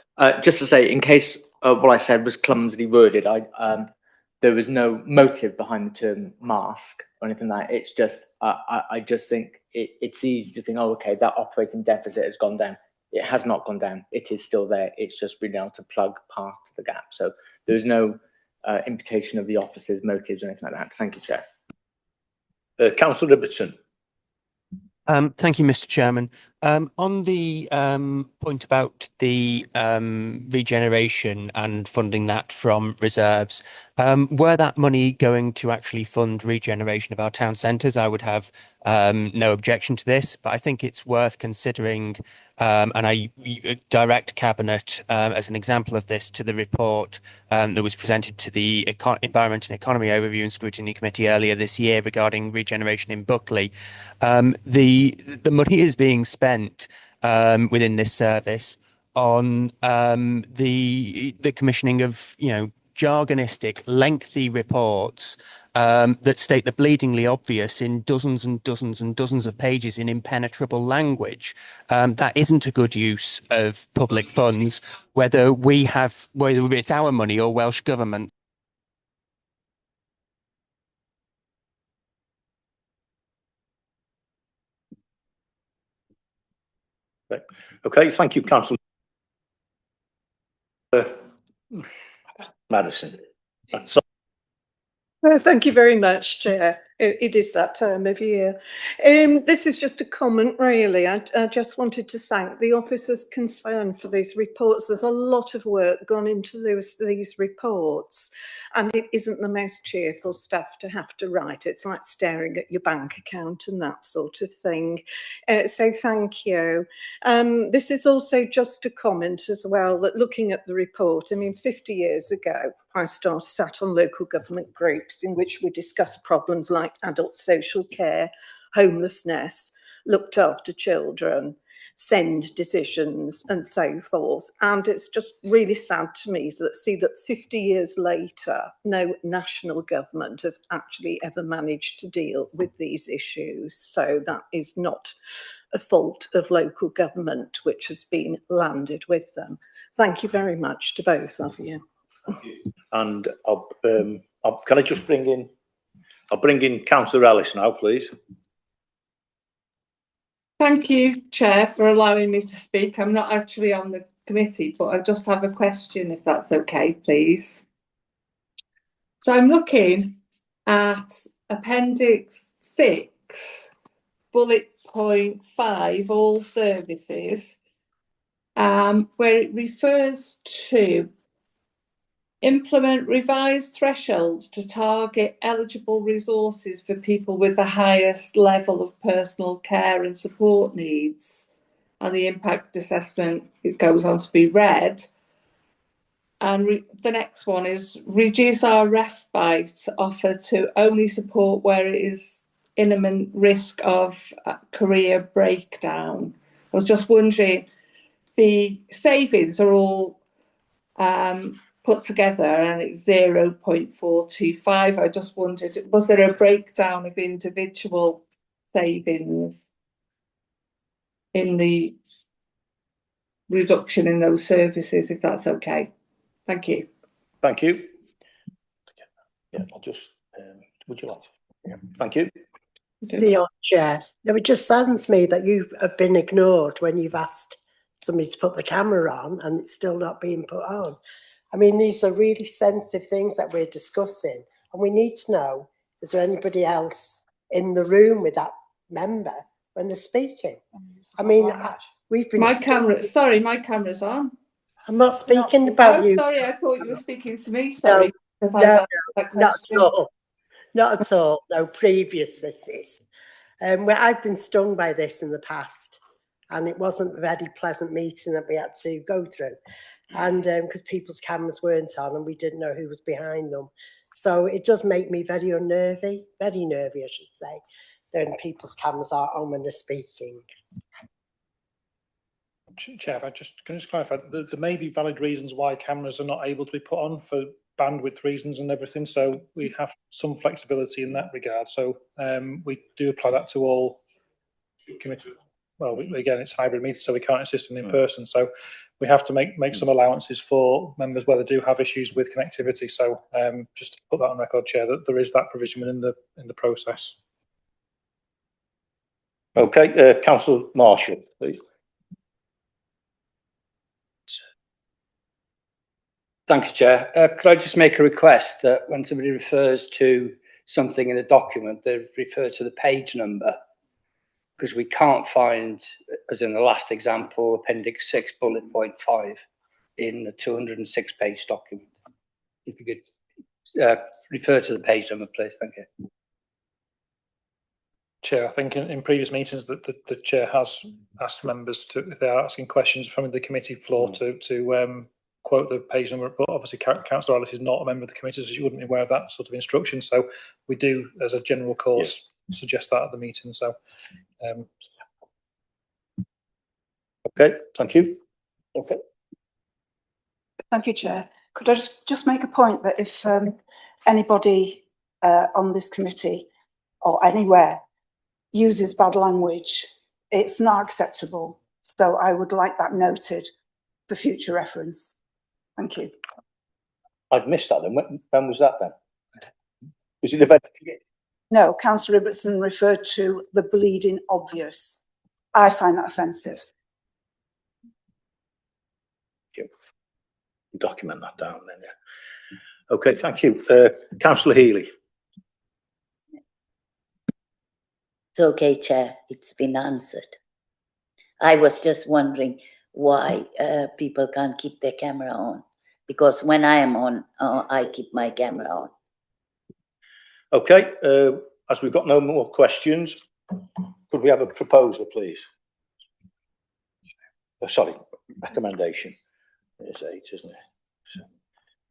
Just to say, in case what I said was clumsily worded, there was no motive behind the term mask or anything like that. It's just, I just think it's easy to think, oh, okay, that operating deficit has gone down. It has not gone down. It is still there. It's just been able to plug part of the gap. So there's no imputation of the officer's motives or anything like that. Thank you, Chair. Councillor Robertson. Thank you, Mr. Chairman. On the point about the regeneration and funding that from reserves, were that money going to actually fund regeneration of our town centres? I would have no objection to this, but I think it's worth considering, and I direct Cabinet as an example of this to the report that was presented to the Environment and Economy Overview and Scrutiny Committee earlier this year regarding regeneration in Buckley. The money is being spent within this service on the commissioning of, jargonistic, lengthy reports that state the bleedingly obvious in dozens and dozens and dozens of pages in impenetrable language. That isn't a good use of public funds, whether it's our money or Welsh Government. Okay, thank you, Councillor Madison. So, Thank you very much, Chair. It is that time of year. This is just a comment, really. I just wanted to thank the officers concerned for these reports. There's a lot of work gone into these reports, and it isn't the most cheerful stuff to have to write. It's like staring at your bank account and that sort of thing. So thank you. This is also just a comment as well, that looking at the report, 50 years ago, I sat on local government groups in which we discussed problems like adult social care, homelessness, looked after children, send decisions and so forth. And it's just really sad to me to see that 50 years later, no national government has actually ever managed to deal with these issues. So that is not a fault of local government, which has been landed with them. Thank you very much to both of you. and can I just bring in? I'll bring in Councillor Ellis now, please. Thank you, Chair, for allowing me to speak. I'm not actually on the committee, but I just have a question, if that's okay, please. So I'm looking at Appendix 6, bullet point 5, all services, where it refers to implement revised thresholds to target eligible resources for people with the highest level of personal care and support needs. And the impact assessment, it goes on to be read. And the next one is reduce our respite offer to only support where it is imminent risk of career breakdown. I was just wondering, the savings are all put together and it's 0.425. I just wondered, was there a breakdown of individual savings in the reduction in those services, if that's okay? Thank you. Thank you. Yeah, I'll just, would you like to? Yeah, thank you. The Chair, it just saddens me that you have been ignored when you've asked somebody to put the camera on and it's still not being put on. These are really sensitive things that we're discussing, and we need to know, is there anybody else in the room with that member when they're speaking? I mean, we've been. My camera's on. I'm not speaking about Oh, you. sorry, I thought you were speaking to me, sorry. because I've No, asked that not at question. all. Not at all. No, previous this is. Where I've been stung by this in the past, and it wasn't a very pleasant meeting that we had to go through. And because people's cameras weren't on and we didn't know who was behind them. So it does make me very nervy, I should say, when people's cameras are on when they're speaking. Chair, if can I just clarify, there may be valid reasons why cameras are not able to be put on for bandwidth reasons and everything, so we have some flexibility in that regard. So we do apply that to all committees. Well, again, it's hybrid meetings, so we can't assist in person. So we have to make some allowances for members where they do have issues with connectivity. So just to put that on record, Chair, that there is that provision in the process. Okay, Councillor Marshall, please. Thank you, Chair. Could I just make a request that when somebody refers to something in a document, they refer to the page number, because we can't find, as in the last example, Appendix 6, Bullet Point 5 in the 206-page document. If you could refer to the page number, please. Thank you. Chair, I think in previous meetings that the chair has asked members to, if they are asking questions from the committee floor, to quote the page number, but obviously Councillor Ellis is not a member of the committee, so she wouldn't be aware of that sort of instruction. So we do, as a general course, suggest that at the meeting. So, okay, thank you. Okay. Thank you, Chair. Could I just make a point that if anybody on this committee or anywhere uses bad language, it's not acceptable. So I would like that noted for future reference. Thank you. I've missed that then. When was that then? Was it about? No, Councillor Robertson referred to the bleeding obvious. I find that offensive. Document that down then, yeah. Okay, thank you. Councillor Healy. It's okay, Chair. It's been answered. I was just wondering why people can't keep their camera on. Because when I am on, I keep my camera on. Okay, as we've got no more questions, could we have a proposal, please? Sorry, recommendation. It's 8, isn't it? So,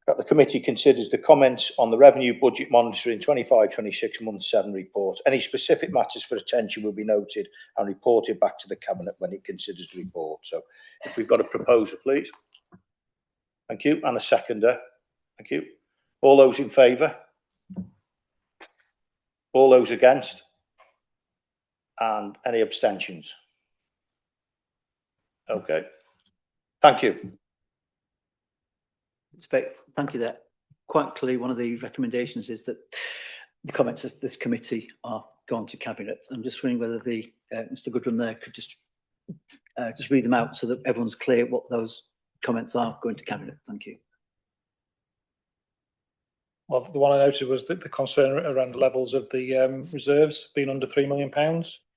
that the committee considers the comments on the revenue budget monitoring 25-26 month 7 report. Any specific matters for attention will be noted and reported back to the Cabinet when it considers the report. So if we've got a proposal, please. Thank you. And a seconder. Thank you. All those in favour? All those against? And any abstentions? Okay. Thank you. Thank you. That quite clearly one of the recommendations is that the comments of this committee are gone to Cabinet. I'm just wondering whether the Mr. Goodwin there could just read them out so that everyone's clear what those comments are going to Cabinet. Thank you. Well, the one I noted was that the concern around the levels of the reserves being under £3 million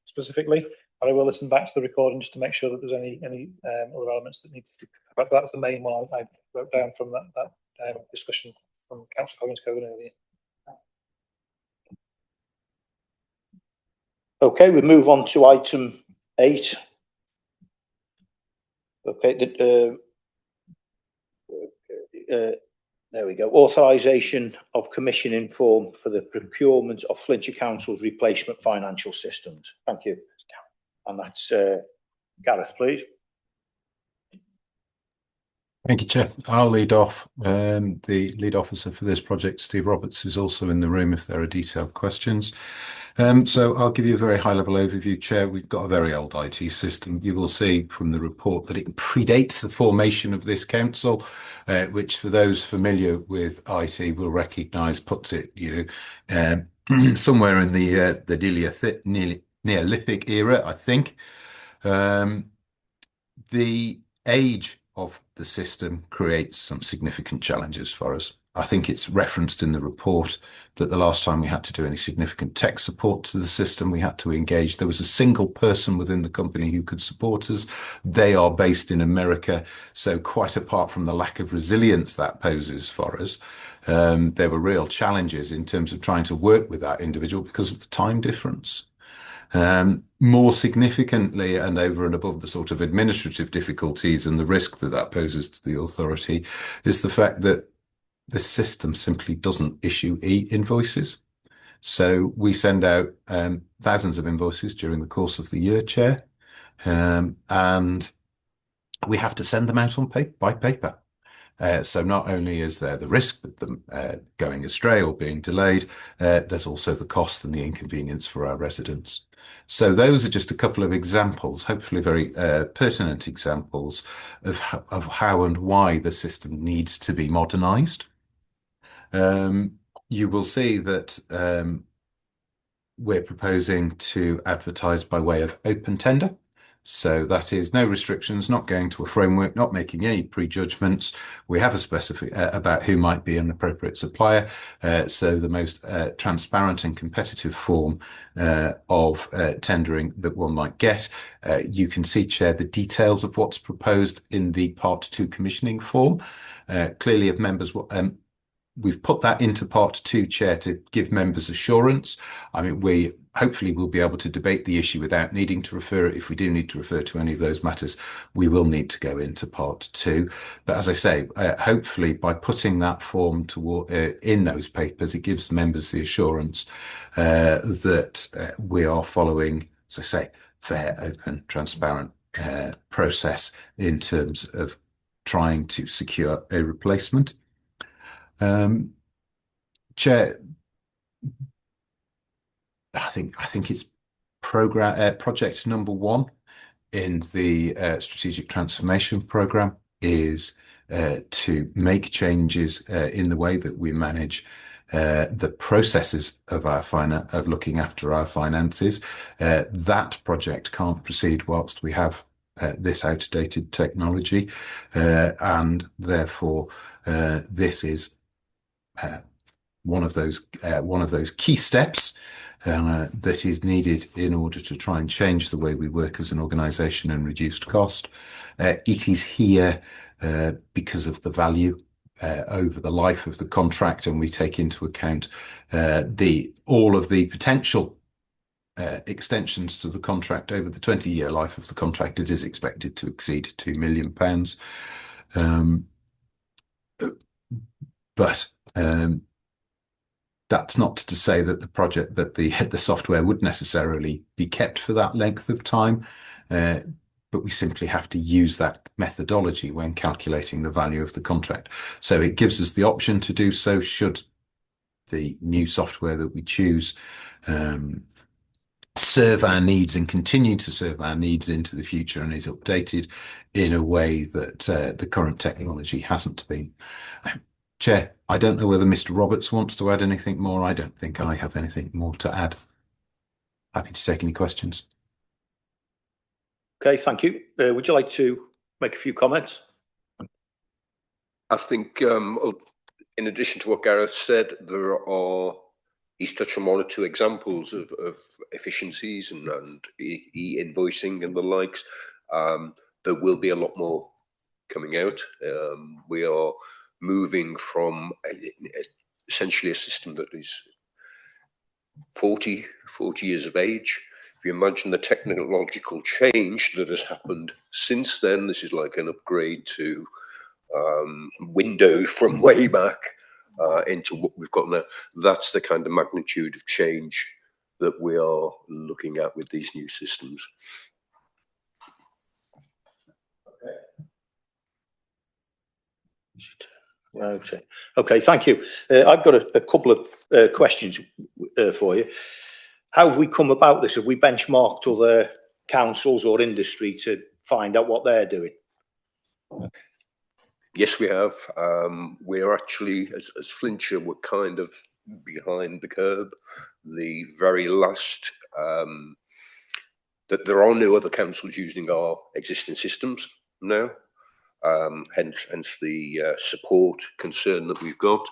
specifically. But I will listen back to the recording just to make sure that there's any other elements that need to be. But that's the main one I wrote down from that discussion from Councillor Collins-Cogan earlier. Okay, we move on to item 8. Okay, there we go. Authorisation of commissioning form for the procurement of Flintshire Council's replacement financial systems. Thank you. And that's Gareth, please. Thank you, Chair. I'll lead off. The lead officer for this project, Steve Roberts, is also in the room if there are detailed questions. So I'll give you a very high-level overview, Chair. We've got a very old IT system. You will see from the report that it predates the formation of this council, which for those familiar with IT will recognise puts it, somewhere in the Neolithic era, I think. The age of the system creates some significant challenges for us. I think it's referenced in the report that the last time we had to do any significant tech support to the system, we had to engage. There was a single person within the company who could support us. They are based in America. So quite apart from the lack of resilience that poses for us, there were real challenges in terms of trying to work with that individual because of the time difference. More significantly, and over and above the sort of administrative difficulties and the risk that that poses to the authority, is the fact that the system simply doesn't issue e-invoices. So we send out thousands of invoices during the course of the year, Chair, and we have to send them out on by paper. So not only is there the risk of them going astray or being delayed, there's also the cost and the inconvenience for our residents. So those are just a couple of examples, hopefully very pertinent examples of how and why the system needs to be modernised. You will see that we're proposing to advertise by way of open tender. So that is no restrictions, not going to a framework, not making any prejudgments. We have a specific about who might be an appropriate supplier. So the most transparent and competitive form of tendering that one might get. You can see, Chair, the details of what's proposed in the Part 2 commissioning form. Clearly, if members we've put that into Part 2, Chair, to give members assurance. I mean, we hopefully will be able to debate the issue without needing to refer it. If we do need to refer to any of those matters, we will need to go into Part 2. But as I say, hopefully by putting that form in those papers, it gives members the assurance that we are following, as I say, fair, open, transparent process in terms of trying to secure a replacement. Chair, I think it's project number 1 in the strategic transformation program is to make changes in the way that we manage the processes of of looking after our finances. That project can't proceed whilst we have this outdated technology, and therefore this is one of those key steps that is needed in order to try and change the way we work as an organisation and reduce cost. It is here because of the value over the life of the contract, and we take into account all of the potential extensions to the contract over the 20-year life of the contract. It is expected to exceed £2 million. But that's not to say that the software would necessarily be kept for that length of time, but we simply have to use that methodology when calculating the value of the contract. So it gives us the option to do so should the new software that we choose serve our needs and continue to serve our needs into the future and is updated in a way that the current technology hasn't been. Chair, I don't know whether Mr. Roberts wants to add anything more. I don't think I have anything more to add. Happy to take any questions. Okay, thank you. Would you like to make a few comments? I think in addition to what Gareth said, he's touched on 1 or 2 examples of efficiencies and e-invoicing and the likes. There will be a lot more coming out. We are moving from essentially a system that is 40 years of age. If you imagine the technological change that has happened since then, this is like an upgrade to Windows from way back into what we've got now. That's the kind of magnitude of change that we are looking at with these new systems. Okay, thank you. I've got a couple of questions for you. How have we come about this? Have we benchmarked other councils or industry to find out what they're doing? Yes, we have. We're actually, as Flintshire, we're kind of behind the curve. The very last, that there are no other councils using our existing systems now. hence the support concern that we've got.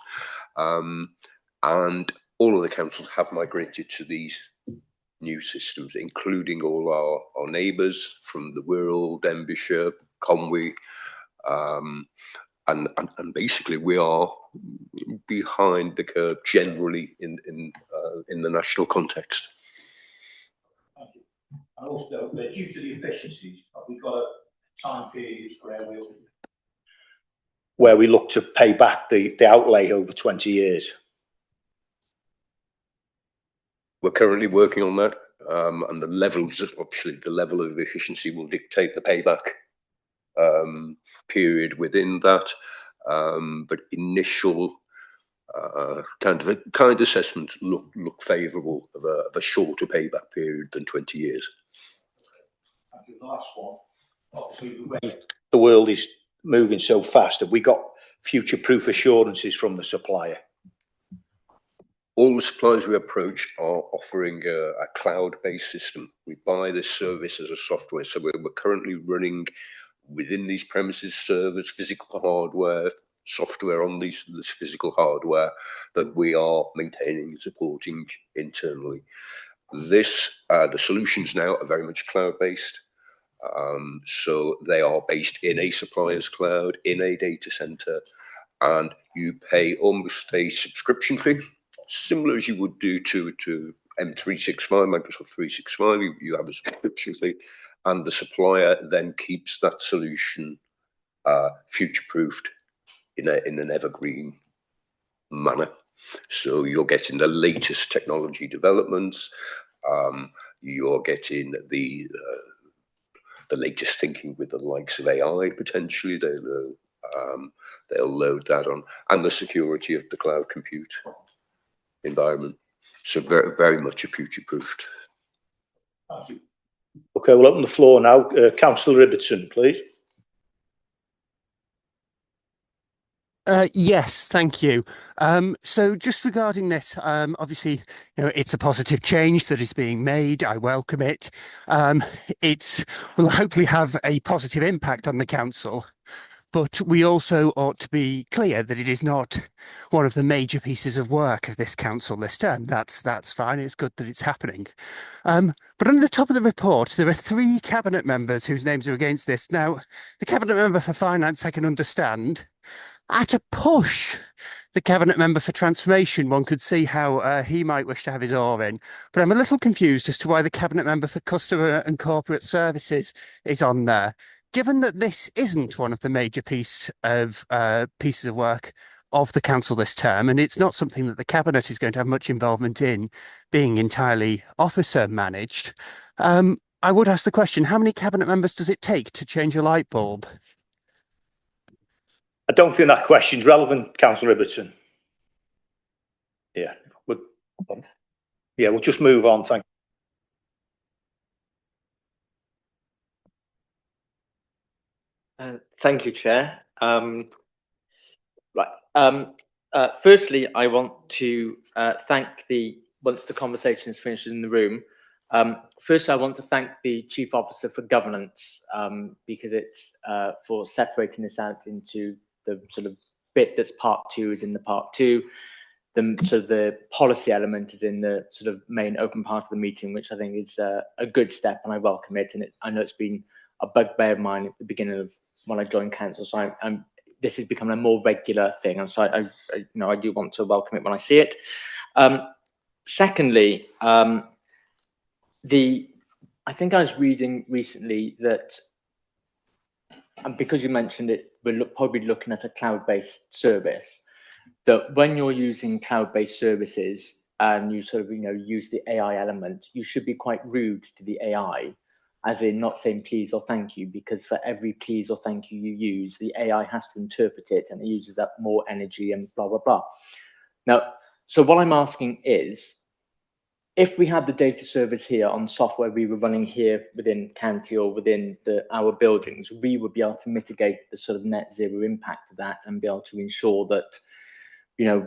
And all of the councils have migrated to these new systems, including all our neighbours from the Wirral, Denbighshire, Conwy, and basically we are behind the curve generally in the national context. Thank you. And also, due to the efficiencies, we've got a time period where we look to pay back the outlay over 20 years. We're currently working on that, and the levels, obviously, the level of efficiency will dictate the payback period within that. But initial kind assessments look favourable of a shorter payback period than 20 years. Thank you. The last one. Obviously, the way the world is moving so fast, have we got future-proof assurances from the supplier? All the suppliers we approach are offering a cloud-based system. We buy this service as a software. So we're currently running within these premises servers, physical hardware, software on this physical hardware that we are maintaining and supporting internally. The solutions now are very much cloud-based. So they are based in a supplier's cloud, in a data center, and you pay almost a subscription fee, similar as you would do to M365, Microsoft 365. You have a subscription fee, and the supplier then keeps that solution future-proofed in an evergreen manner. So you're getting the latest technology developments. You're getting the latest thinking with the likes of AI potentially. They'll load that on, and the security of the cloud compute environment. So very, very much a future-proofed. Thank you. Okay, we'll open the floor now. Councillor Ibbotson, please. Yes, thank you. So just regarding this, obviously, it's a positive change that is being made. I welcome it. It will hopefully have a positive impact on the council, but we also ought to be clear that it is not one of the major pieces of work of this council this term. That's fine. It's good that it's happening. But on the top of the report, there are 3 cabinet members whose names are against this. Now, the cabinet member for finance, I can understand. At a push, the cabinet member for transformation, one could see how he might wish to have his oar in. But I'm a little confused as to why the cabinet member for customer and corporate services is on there. Given that this isn't one of the major pieces of work of the council this term, and it's not something that the cabinet is going to have much involvement in, being entirely officer managed, I would ask the question: how many cabinet members does it take to change a light bulb? I don't think that question's relevant, Councillor Ibbotson. Yeah, we'll just move on. Thank you. Thank you, Chair. Firstly, I want to thank once the conversation is finished in the room, first I want to thank the Chief Officer for Governance, because it's for separating this out into the sort of bit that's part 2 is in the part 2. The policy element is in the sort of main open part of the meeting, which I think is a good step, and I welcome it. And I know it's been a bugbear of mine at the beginning of when I joined council, so this is becoming a more regular thing, and so I do want to welcome it when I see it. Secondly, I think I was reading recently that, and because you mentioned it, we're probably looking at a cloud-based service, that when you're using cloud-based services and you sort of use the AI element, you should be quite rude to the AI, as in not saying please or thank you, because for every please or thank you you use, the AI has to interpret it, and it uses up more energy and blah blah blah. Now, so what I'm asking is, if we had the data service here on software we were running here within county or within our buildings, we would be able to mitigate the sort of net zero impact of that and be able to ensure that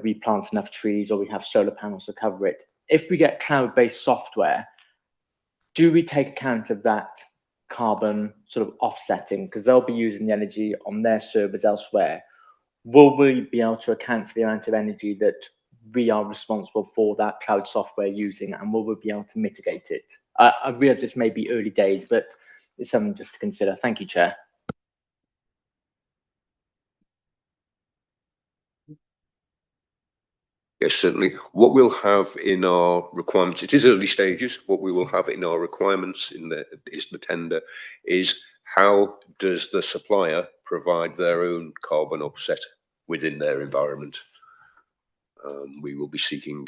we plant enough trees or we have solar panels to cover it. If we get cloud-based software, do we take account of that carbon sort of offsetting, because they'll be using the energy on their servers elsewhere. Will we be able to account for the amount of energy that we are responsible for that cloud software using, and will we be able to mitigate it? I realise this may be early days, but it's something just to consider. Thank you, Chair. Yes, certainly. What we'll have in our requirements, it is early stages, what we will have in our requirements in the tender is how does the supplier provide their own carbon offset within their environment. We will be seeking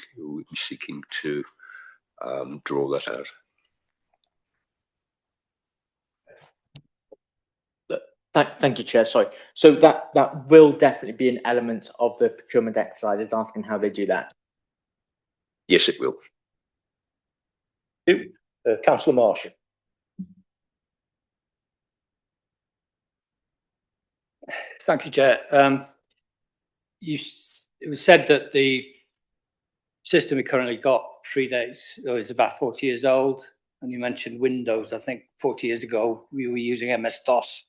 to draw that out. Thank you, Chair. Sorry. So that will definitely be an element of the procurement exercise, is asking how they do that. Yes, it will. Councillor Marshall. Thank you, Chair. It was said that the system we currently got is about 40 years old, and you mentioned Windows. I think 40 years ago we were using MS-DOS,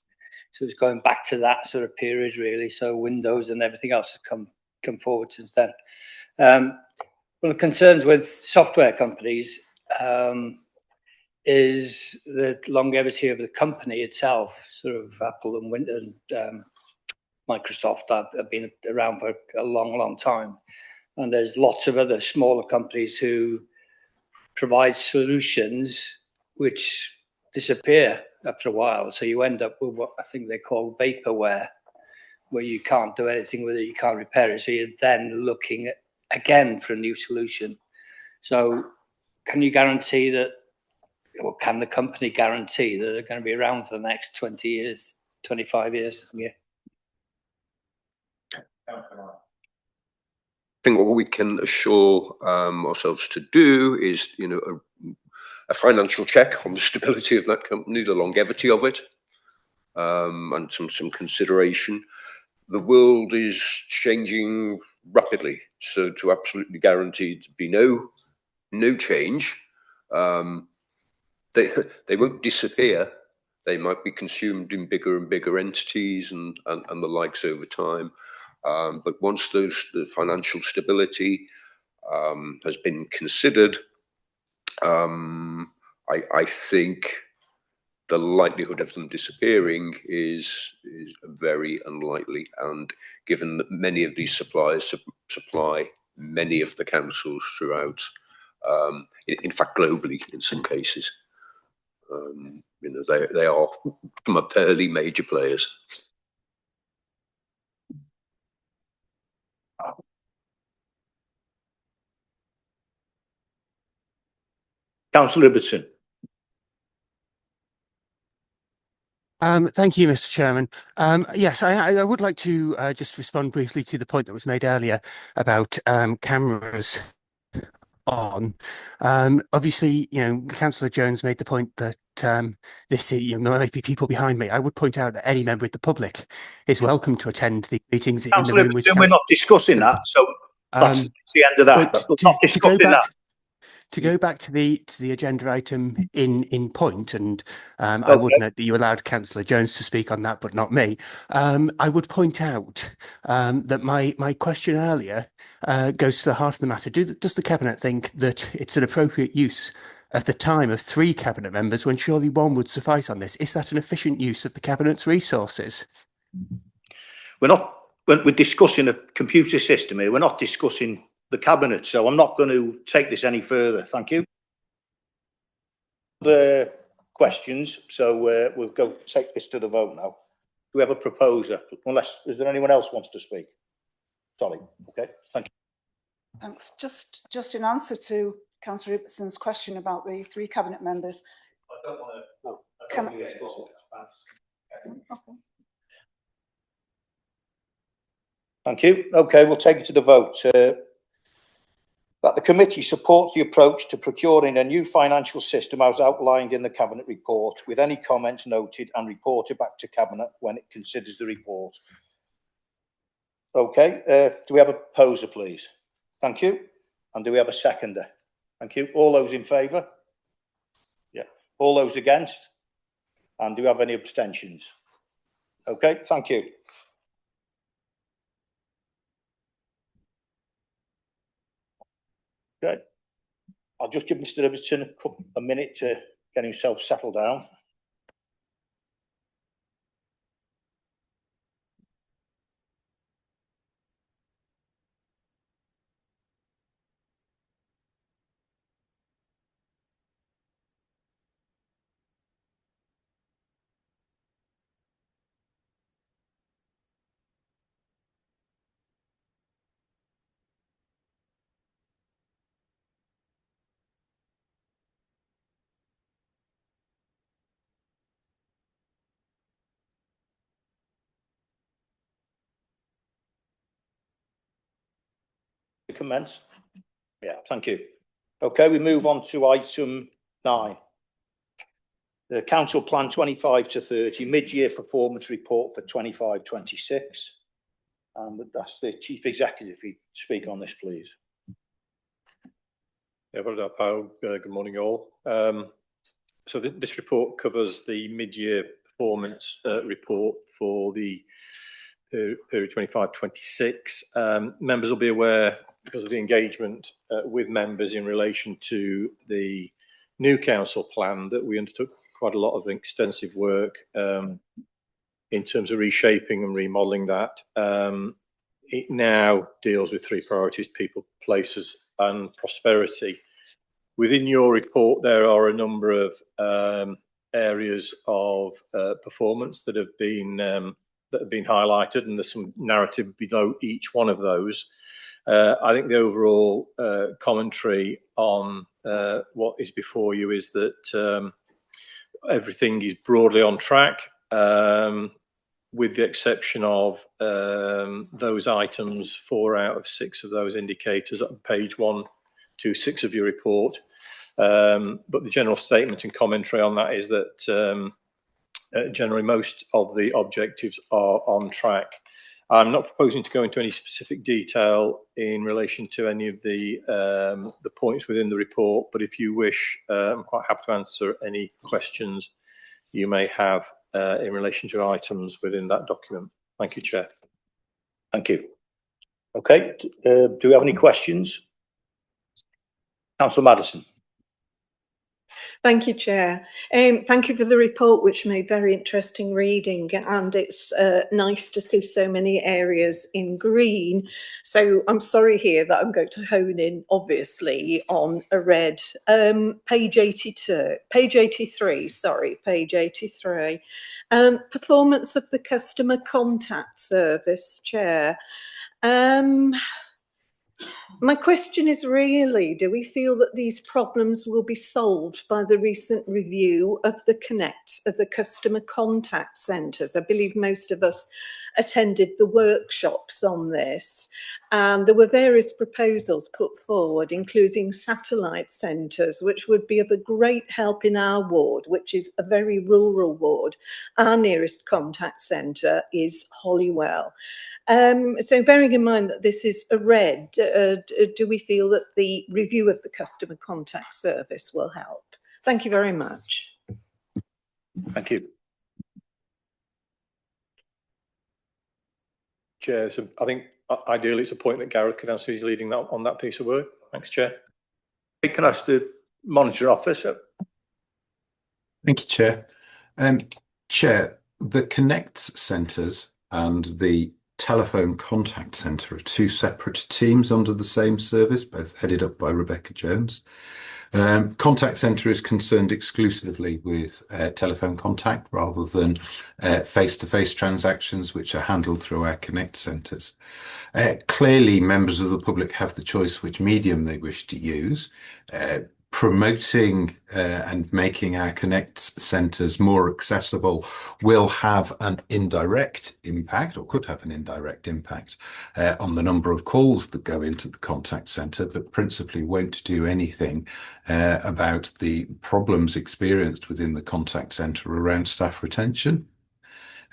so it's going back to that sort of period really. So Windows and everything else has come forward since then. One of the concerns with software companies is the longevity of the company itself. Sort of Apple and Windows and Microsoft have been around for a long, long time. And there's lots of other smaller companies who provide solutions which disappear after a while. So you end up with what I think they call vaporware, where you can't do anything with it, you can't repair it. So you're then looking at, again, for a new solution. So can you guarantee that, or can the company guarantee that they're going to be around for the next 20 years, 25 years? Yeah. I think what we can assure ourselves to do is, a financial check on the stability of that company, the longevity of it, and some consideration. The world is changing rapidly, so to absolutely guarantee to be no change, they won't disappear. They might be consumed in bigger and bigger entities and the likes over time. But once the financial stability has been considered, I think the likelihood of them disappearing is very unlikely. And given that many of these suppliers supply many of the councils throughout, in fact, globally in some cases, they are some of fairly major players. Councillor Ibbotson. Thank you, Mr. Chairman. Yes, I would like to just respond briefly to the point that was made earlier about cameras on. Obviously, Councillor Jones made the point that there might be people behind me. I would point out that any member of the public is welcome to attend the meetings in the room. We're not discussing that, so that's the end of that. But we're not discussing that. To go back to the agenda item in point, and I would note that you allowed Councillor Jones to speak on that, but not me. I would point out that my question earlier goes to the heart of the matter. Does the Cabinet think that it's an appropriate use of the time of 3 Cabinet members when surely one would suffice on this? Is that an efficient use of the Cabinet's resources? We're discussing a computer system here. We're not discussing the Cabinet, so I'm not going to take this any further. Thank you. The questions, so we'll go take this to the vote now. Do we have a proposer? Is there anyone else wants to speak? Sorry. Okay. Thank you. Thanks. Just in answer to Councillor Ibbetson's question about the 3 Cabinet members. I don't want to. No. Okay. Thank you. Okay, we'll take it to the vote. That the committee supports the approach to procuring a new financial system as outlined in the Cabinet report, with any comments noted and reported back to Cabinet when it considers the report. Okay, do we have a proposer, please? Thank you. And do we have a seconder? Thank you. All those in favour? Yeah. All those against? And do we have any abstentions? Okay, thank you. Okay, I'll just give Mr. Ibbotson a minute to get himself settled down. To commence? Yeah, thank you. Okay, we move on to item 9. The Council Plan 25 to 30 mid-year performance report for 25-26. And that's the Chief Executive. If you speak on this, please. Yeah, good morning, all. So this report covers the mid-year performance report for the period 25-26. Members will be aware, because of the engagement with members in relation to the new council plan, that we undertook quite a lot of extensive work in terms of reshaping and remodelling that. It now deals with 3 priorities: people, places and prosperity. Within your report, there are a number of areas of performance that have been highlighted, and there's some narrative below each one of those. I think the overall commentary on what is before you is that everything is broadly on track, with the exception of those items, 4 out of 6 of those indicators on page 126 of your report. But the general statement and commentary on that is that generally most of the objectives are on track. I'm not proposing to go into any specific detail in relation to any of the points within the report, but if you wish, I'm quite happy to answer any questions you may have in relation to items within that document. Thank you, Chair. Thank you. Okay, do we have any questions? Councillor Maddison. Thank you, Chair. Thank you for the report, which made very interesting reading, and it's nice to see so many areas in green. So I'm sorry here that I'm going to hone in, obviously, on a red. Page 83, sorry, page 83. Performance of the customer contact service, Chair. My question is really, do we feel that these problems will be solved by the recent review of the customer contact centres? I believe most of us attended the workshops on this, and there were various proposals put forward, including satellite centres, which would be of a great help in our ward, which is a very rural ward. Our nearest contact centre is Holywell. So bearing in mind that this is a red, do we feel that the review of the customer contact service will help? Thank you very much. Thank you. Chair, so I think ideally it's a point that Gareth can answer. He's leading that on that piece of work. Thanks, Chair. Can I ask the Monitor Officer? Thank you, Chair. Chair, the Connect centres and the Telephone Contact Centre are 2 separate teams under the same service, both headed up by Rebecca Jones. Contact Centre is concerned exclusively with telephone contact rather than face-to-face transactions, which are handled through our Connect centres. Clearly, members of the public have the choice which medium they wish to use. Promoting and making our Connect centres more accessible will have an indirect impact, or could have an indirect impact, on the number of calls that go into the contact centre, but principally won't do anything about the problems experienced within the contact centre around staff retention.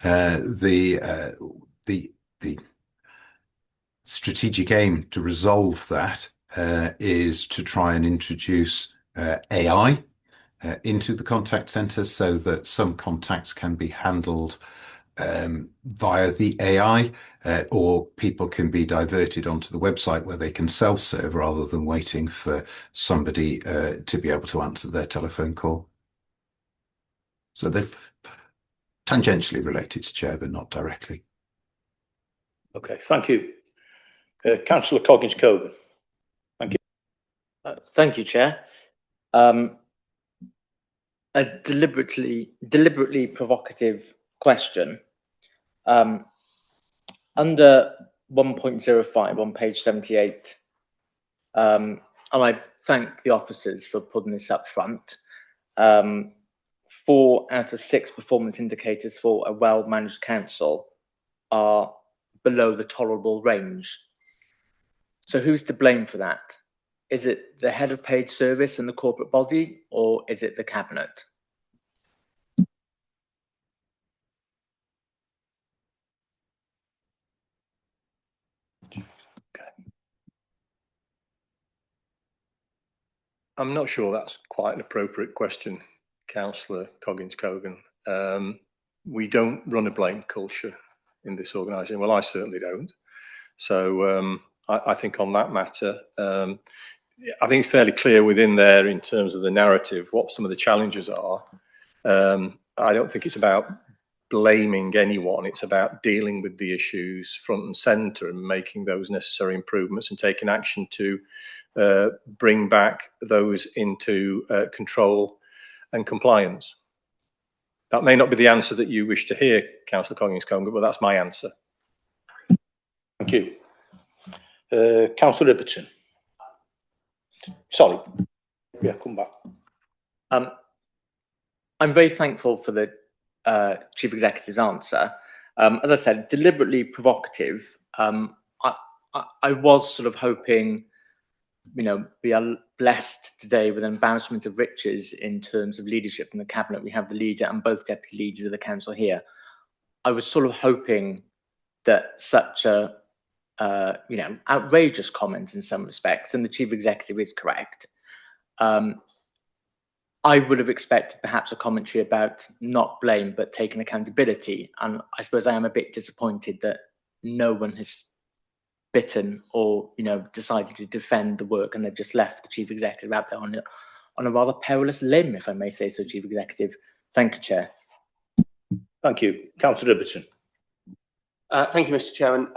The strategic aim to resolve that is to try and introduce AI into the contact centre so that some contacts can be handled via the AI, or people can be diverted onto the website where they can self-serve rather than waiting for somebody to be able to answer their telephone call. So they're tangentially related to Chair, but not directly. Okay, thank you. Councillor Coggins-Cogan. Thank you. Thank you, Chair. A deliberately provocative question. Under 1.05 on page 78, and I thank the officers for putting this up front, 4 out of 6 performance indicators for a well-managed council are below the tolerable range. So who's to blame for that? Is it the head of paid service and the corporate body, or is it the cabinet? I'm not sure that's quite an appropriate question, Councillor Coggins-Cogan. We don't run a blame culture in this organisation. Well, I certainly don't. So I think on that matter, I think it's fairly clear within there in terms of the narrative what some of the challenges are. I don't think it's about blaming anyone. It's about dealing with the issues front and centre and making those necessary improvements and taking action to bring back those into control and compliance. That may not be the answer that you wish to hear, Councillor Coggins-Cogan, but that's my answer. Thank you. Councillor Ibbotson. Sorry. Yeah, come back. I'm very thankful for the Chief Executive's answer. As I said, deliberately provocative. I was sort of hoping, we are blessed today with an embarrassment of riches in terms of leadership from the cabinet. We have the leader and both deputy leaders of the council here. I was sort of hoping that such a outrageous comment in some respects, and the Chief Executive is correct. I would have expected perhaps a commentary about not blame but taking accountability, and I suppose I am a bit disappointed that no one has bitten or decided to defend the work, and they've just left the Chief Executive out there on a rather perilous limb, if I may say so, Chief Executive. Thank you, Chair. Thank you. Councillor Ibbotson. Thank you, Mr. Chairman.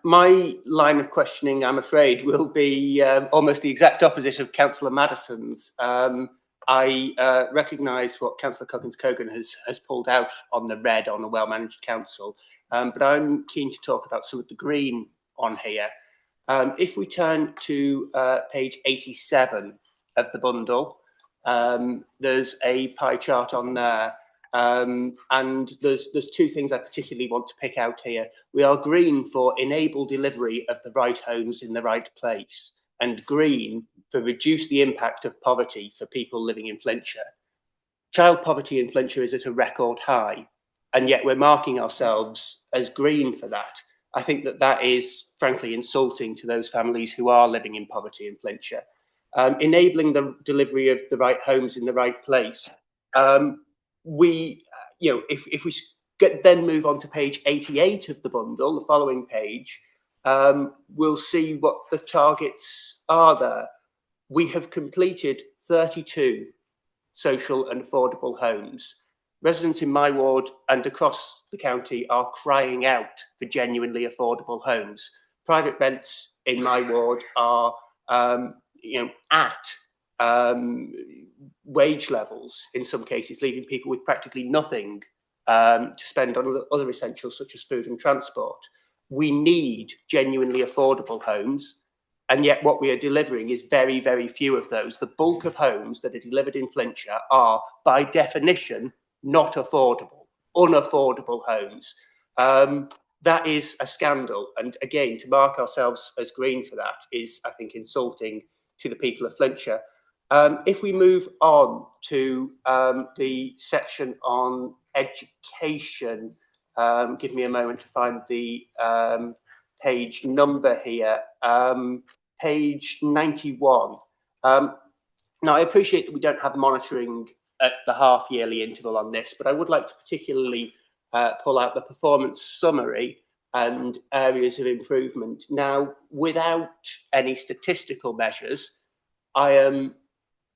My line of questioning, I'm afraid, will be almost the exact opposite of Councillor Madison's. I recognise what Councillor Coggins-Cogan has pulled out on the red on a well-managed council, but I'm keen to talk about some of the green on here. If we turn to page 87 of the bundle, there's a pie chart on there. And there's 2 things I particularly want to pick out here. We are green for enable delivery of the right homes in the right place, and green for reduce the impact of poverty for people living in Flintshire. Child poverty in Flintshire is at a record high, and yet we're marking ourselves as green for that. I think that is frankly insulting to those families who are living in poverty in Flintshire. Enabling the delivery of the right homes in the right place. If we then move on to page 88 of the bundle, the following page, we'll see what the targets are there. We have completed 32 social and affordable homes. Residents in my ward and across the county are crying out for genuinely affordable homes. Private rents in my ward are, at wage levels in some cases, leaving people with practically nothing to spend on other essentials such as food and transport. We need genuinely affordable homes, and yet what we are delivering is very, very few of those. The bulk of homes that are delivered in Flintshire are, by definition, not affordable, unaffordable homes. That is a scandal, and again, to mark ourselves as green for that is, I think, insulting to the people of Flintshire. If we move on to the section on education, give me a moment to find the page number here, page 91. Now, I appreciate that we don't have monitoring at the half-yearly interval on this, but I would like to particularly pull out the performance summary and areas of improvement. Now, without any statistical measures, I am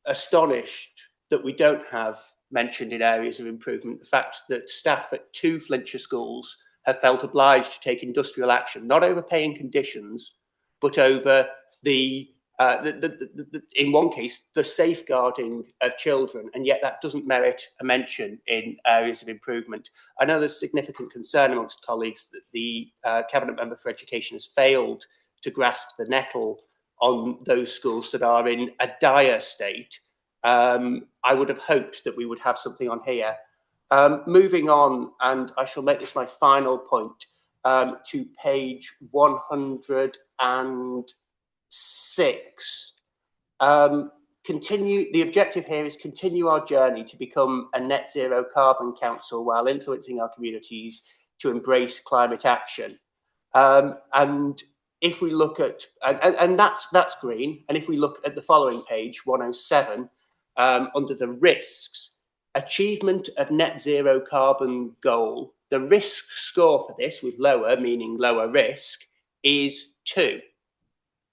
astonished that we don't have mentioned in areas of improvement the fact that staff at 2 Flintshire schools have felt obliged to take industrial action, not over paying conditions, but over in one case, the safeguarding of children, and yet that doesn't merit a mention in areas of improvement. I know there's significant concern amongst colleagues that the Cabinet Member for Education has failed to grasp the nettle on those schools that are in a dire state. I would have hoped that we would have something on here. Moving on, and I shall make this my final point, to page 106. The objective here is continue our journey to become a net zero carbon council while influencing our communities to embrace climate action. And if we look at, and that's green, and if we look at the following page, 107, under the risks, achievement of net zero carbon goal, the risk score for this, with lower, meaning lower risk, is 2.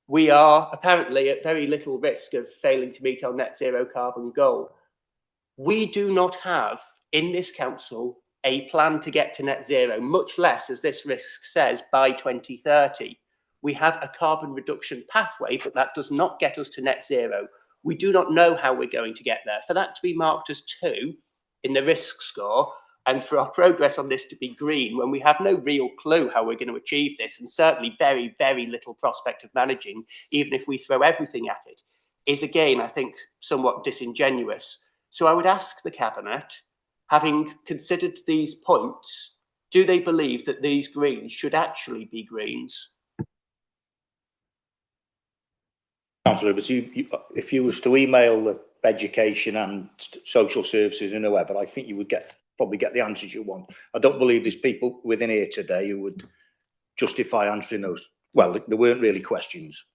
We are apparently at very little risk of failing to meet our net zero carbon goal. We do not have in this council a plan to get to net zero, much less, as this risk says, by 2030. We have a carbon reduction pathway, but that does not get us to net zero. We do not know how we're going to get there. For that to be marked as 2 in the risk score, and for our progress on this to be green, when we have no real clue how we're going to achieve this, and certainly very, very little prospect of managing, even if we throw everything at it, is again, I think, somewhat disingenuous. So I would ask the Cabinet, having considered these points, do they believe that these greens should actually be greens? Councillor, but if you was to email the education and social services and whoever, I think you would probably get the answers you want. I don't believe there's people within here today who would justify answering those. Well, there weren't really questions.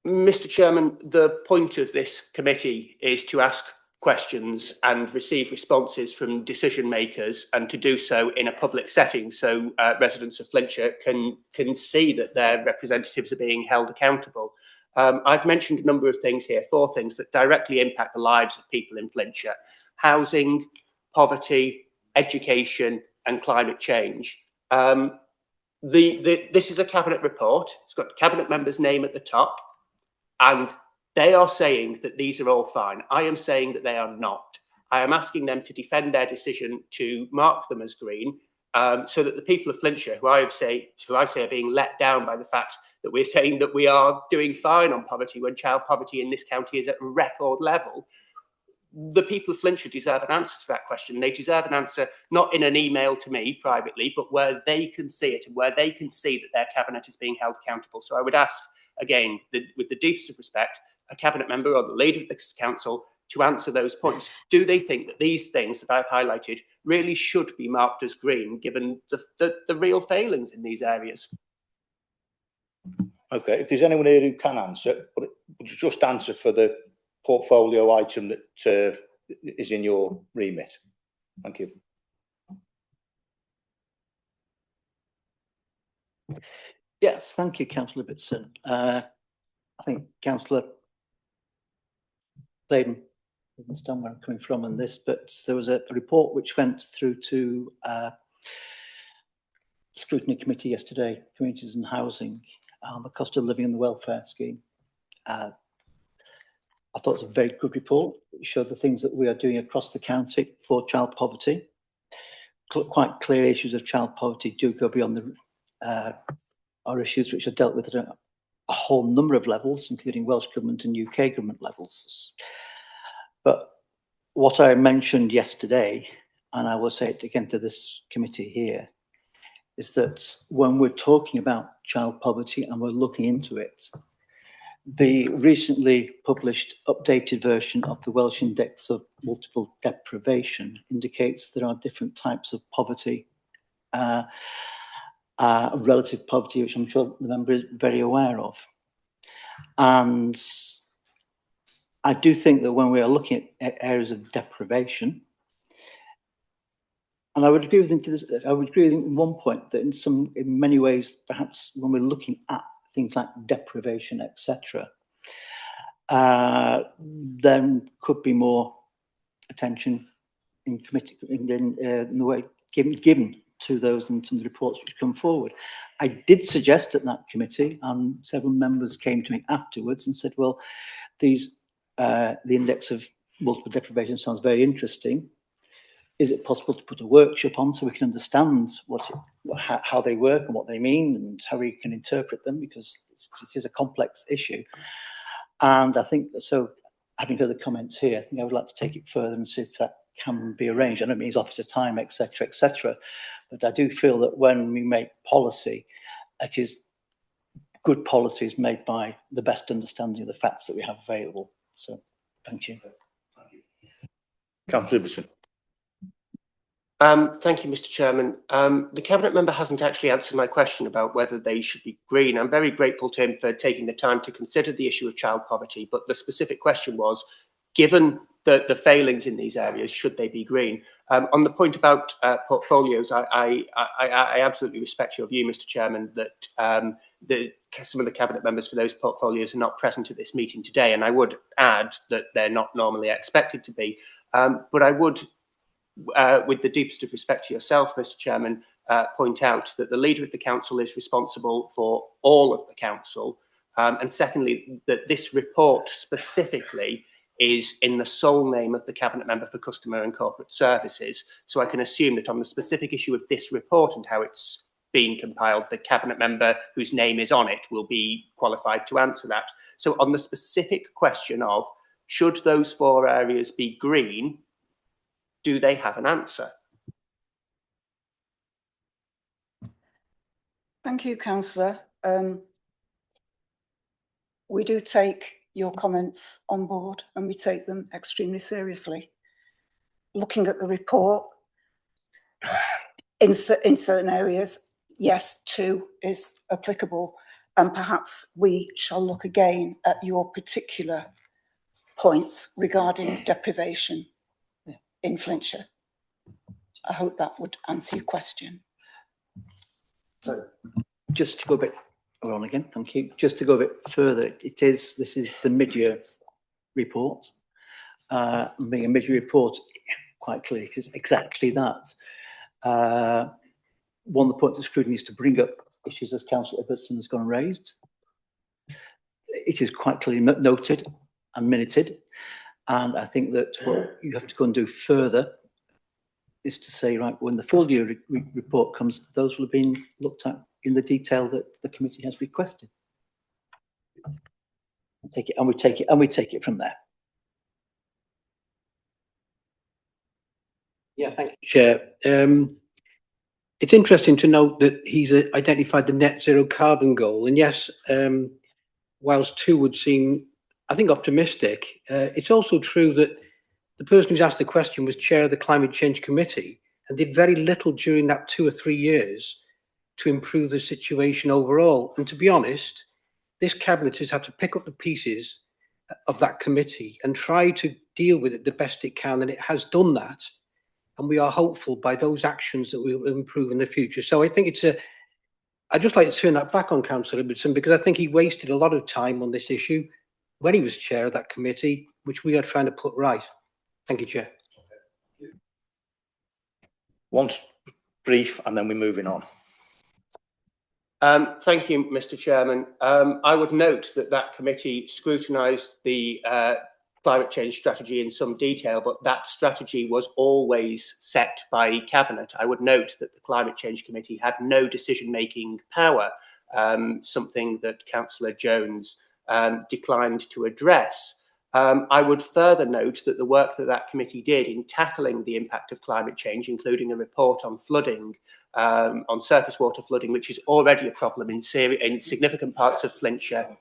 Mr. Chairman, the point of this committee is to ask questions and receive responses from decision makers, and to do so in a public setting, so residents of Flintshire can see that their representatives are being held accountable. I've mentioned a number of things here, 4 things that directly impact the lives of people in Flintshire: housing, poverty, education, and climate change. This is a Cabinet report. It's got the Cabinet member's name at the top, and they are saying that these are all fine. I am saying that they are not. I am asking them to defend their decision to mark them as green, so that the people of Flintshire, who I say are being let down by the fact that we're saying that we are doing fine on poverty when child poverty in this county is at record level, the people of Flintshire deserve an answer to that question. They deserve an answer not in an email to me privately, but where they can see it and where they can see that their Cabinet is being held accountable. So I would ask, again, with the deepest of respect, a Cabinet member or the leader of this council to answer those points. Do they think that these things that I've highlighted really should be marked as green, given the real failings in these areas? Okay, if there's anyone here who can answer, but would you just answer for the portfolio item that is in your remit? Thank you. Yes, thank you, Councillor Bitson. I think Councillor Bladen understand where I'm coming from on this, but there was a report which went through to Scrutiny Committee yesterday, Communities and Housing, on the cost of living and the welfare scheme. I thought it was a very good report. It showed the things that we are doing across the county for child poverty. Quite clear issues of child poverty do go beyond the are issues which are dealt with at a whole number of levels, including Welsh Government and UK Government levels. But what I mentioned yesterday, and I will say it again to this committee here, is that when we're talking about child poverty and we're looking into it, the recently published updated version of the Welsh Index of Multiple Deprivation indicates there are different types of poverty, relative poverty, which I'm sure the member is very aware of. And I do think that when we are looking at areas of deprivation, and I would agree with him to this, I would agree with him in one point that in many ways, perhaps when we're looking at things like deprivation, etc., then could be more attention in committee in the way given to those and some of the reports which come forward. I did suggest at that committee, and several members came to me afterwards and said, well, the index of multiple deprivation sounds very interesting. Is it possible to put a workshop on so we can understand how they work and what they mean and how we can interpret them, because it is a complex issue. And I think, so having heard the comments here, I think I would like to take it further and see if that can be arranged. I don't mean officer time, etc., but I do feel that when we make policy, it is good policies made by the best understanding of the facts that we have available. So, thank you. Councillor Ibbotson. Thank you, Mr. Chairman. The Cabinet member hasn't actually answered my question about whether they should be green. I'm very grateful to him for taking the time to consider the issue of child poverty, but the specific question was, given the failings in these areas, should they be green? On the point about portfolios, I absolutely respect your view, Mr. Chairman, that some of the Cabinet members for those portfolios are not present at this meeting today, and I would add that they're not normally expected to be. But I would, with the deepest of respect to yourself, Mr. Chairman, point out that the leader of the council is responsible for all of the council, and secondly, that this report specifically is in the sole name of the Cabinet member for Customer and Corporate Services. So I can assume that on the specific issue of this report and how it's being compiled, the Cabinet member whose name is on it will be qualified to answer that. So on the specific question of should those 4 areas be green, do they have an answer? Thank you, Councillor. We do take your comments on board and we take them extremely seriously. Looking at the report, in certain areas, yes, 2 is applicable, and perhaps we shall look again at your particular points regarding deprivation in Flintshire. I hope that would answer your question. So, just to go a bit on again, thank you. Just to go a bit further, this is the mid-year report. Being a mid-year report, quite clearly, it is exactly that. One of the points of scrutiny is to bring up issues as Councillor Ibbotson has gone and raised. It is quite clearly noted and minuted, and I think that what you have to go and do further is to say, right, when the full year report comes, those will have been looked at in the detail that the committee has requested. We take it from there. Yeah, thank you, Chair. It's interesting to note that he's identified the net zero carbon goal, and yes, whilst 2 would seem, I think, optimistic, it's also true that the person who's asked the question was chair of the Climate Change Committee and did very little during that 2 or 3 years to improve the situation overall. And to be honest, this cabinet has had to pick up the pieces of that committee and try to deal with it the best it can, and it has done that. And we are hopeful by those actions that we will improve in the future. So I think I'd just like to turn that back on Councillor Ibbotson, because I think he wasted a lot of time on this issue when he was chair of that committee, which we are trying to put right. Thank you, Chair. Once brief, and then we're moving on. Thank you, Mr. Chairman. I would note that committee scrutinised the climate change strategy in some detail, but that strategy was always set by Cabinet. I would note that the Climate Change Committee had no decision-making power, something that Councillor Jones declined to address. I would further note that the work that committee did in tackling the impact of climate change, including a report on flooding, on surface water flooding, which is already a problem in significant parts of Flintshire,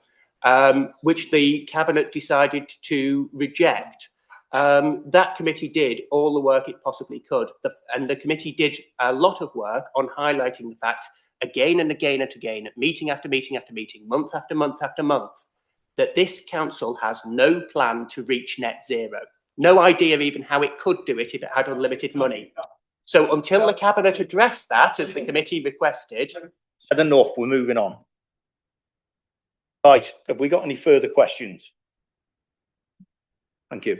which the Cabinet decided to reject. That committee did all the work it possibly could, and the committee did a lot of work on highlighting the fact again and again and again, at meeting after meeting after meeting, month after month after month, that this council has no plan to reach net zero. No idea even how it could do it if it had unlimited money. So until the Cabinet addressed that, as the committee requested... Enough, we're moving on. Right, have we got any further questions? Thank you.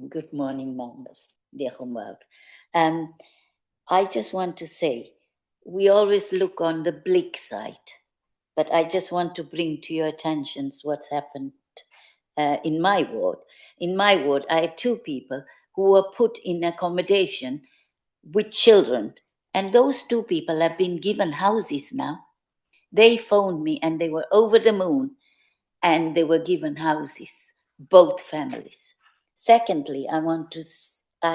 Good morning, members. I just want to say, we always look on the bleak side, but I just want to bring to your attention what's happened in my ward. In my ward, I had 2 people who were put in accommodation with children, and those 2 people have been given houses now. They phoned me and they were over the moon, and they were given houses, both families. Secondly, I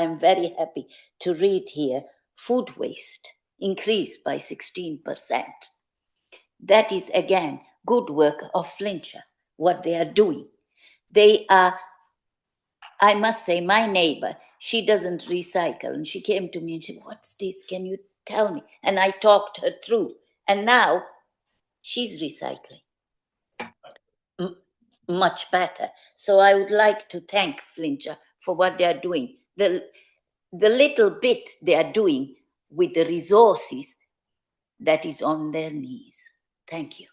am very happy to read here, food waste increased by 16%. That is, again, good work of Flintshire, what they are doing. They are, I must say, my neighbor, she doesn't recycle, and she came to me and she said, "What's this? Can you tell me?" And I talked her through, and now she's recycling. Much better. So I would like to thank Flintshire for what they are doing. The little bit they are doing with the resources that is on their knees. Thank you.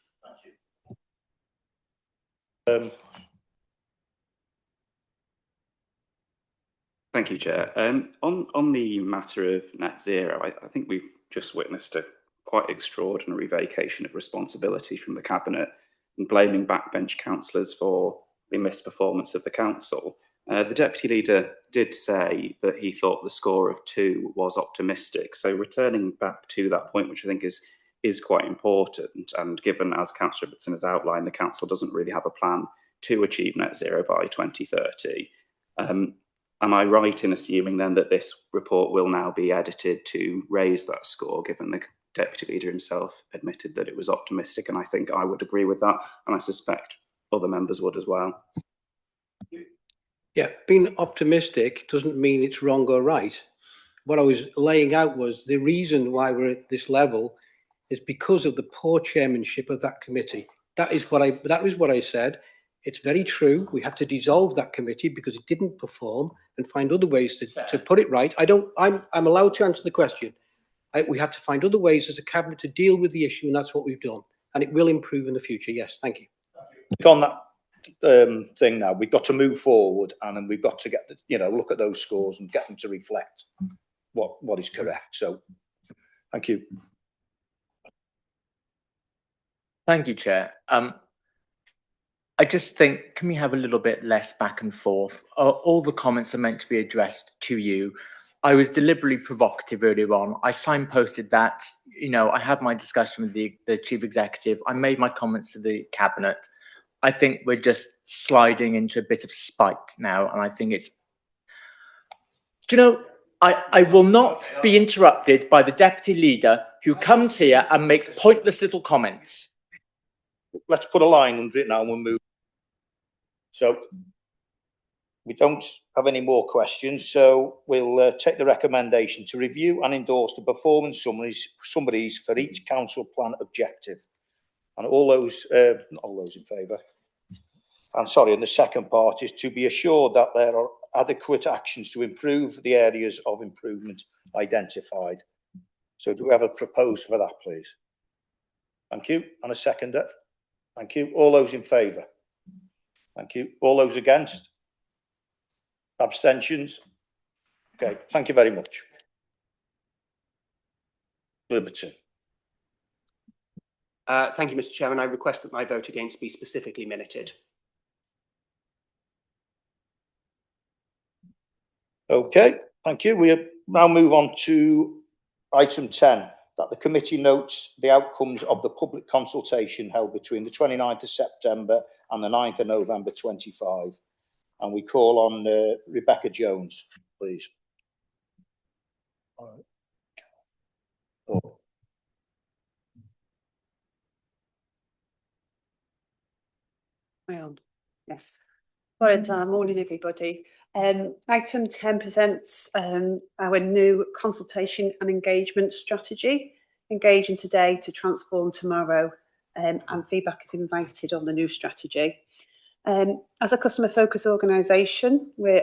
Thank you, Chair. On the matter of net zero, I think we've just witnessed a quite extraordinary vacation of responsibility from the Cabinet and blaming backbench councillors for the misperformance of the council. The Deputy Leader did say that he thought the score of 2 was optimistic. So returning back to that point, which I think is quite important, and given, as Councillor Robertson has outlined, the council doesn't really have a plan to achieve net zero by 2030. Am I right in assuming then that this report will now be edited to raise that score, given the Deputy Leader himself admitted that it was optimistic? And I think I would agree with that, and I suspect other members would as well. Yeah, being optimistic doesn't mean it's wrong or right. What I was laying out was the reason why we're at this level is because of the poor chairmanship of that committee. That is what I said. It's very true. We had to dissolve that committee because it didn't perform and find other ways to put it right. I'm allowed to answer the question. We had to find other ways as a cabinet to deal with the issue, and that's what we've done. And it will improve in the future. Yes, thank you. On that thing now, we've got to move forward, and then we've got to get look at those scores and get them to reflect what is correct. So, thank you. Thank you, Chair. I just think, can we have a little bit less back and forth? All the comments are meant to be addressed to you. I was deliberately provocative earlier on. I signposted that, I had my discussion with the Chief Executive. I made my comments to the Cabinet. I think we're just sliding into a bit of spite now, and I think it's... I will not be interrupted by the Deputy Leader who comes here and makes pointless little comments. Let's put a line under it now and we'll move. So we don't have any more questions, so we'll take the recommendation to review and endorse the performance summaries for each council plan objective. And all those in favour. And sorry, and the second part is to be assured that there are adequate actions to improve the areas of improvement identified. So do we have a proposal for that, please? Thank you. And a seconder? Thank you. All those in favour? Thank you. All those against? Abstentions? Okay, thank you very much. Robertson. Thank you, Mr. Chairman. I request that my vote against be specifically minuted. Okay, thank you. We now move on to item 10, that the committee notes the outcomes of the public consultation held between the 29th of September and the 9th of November 25. And we call on Rebecca Jones, please. Oh. Yeah. Well, morning, everybody. Item 10 presents our new consultation and engagement strategy. engaging today to transform tomorrow, and feedback is invited on the new strategy. As a customer focused organisation, we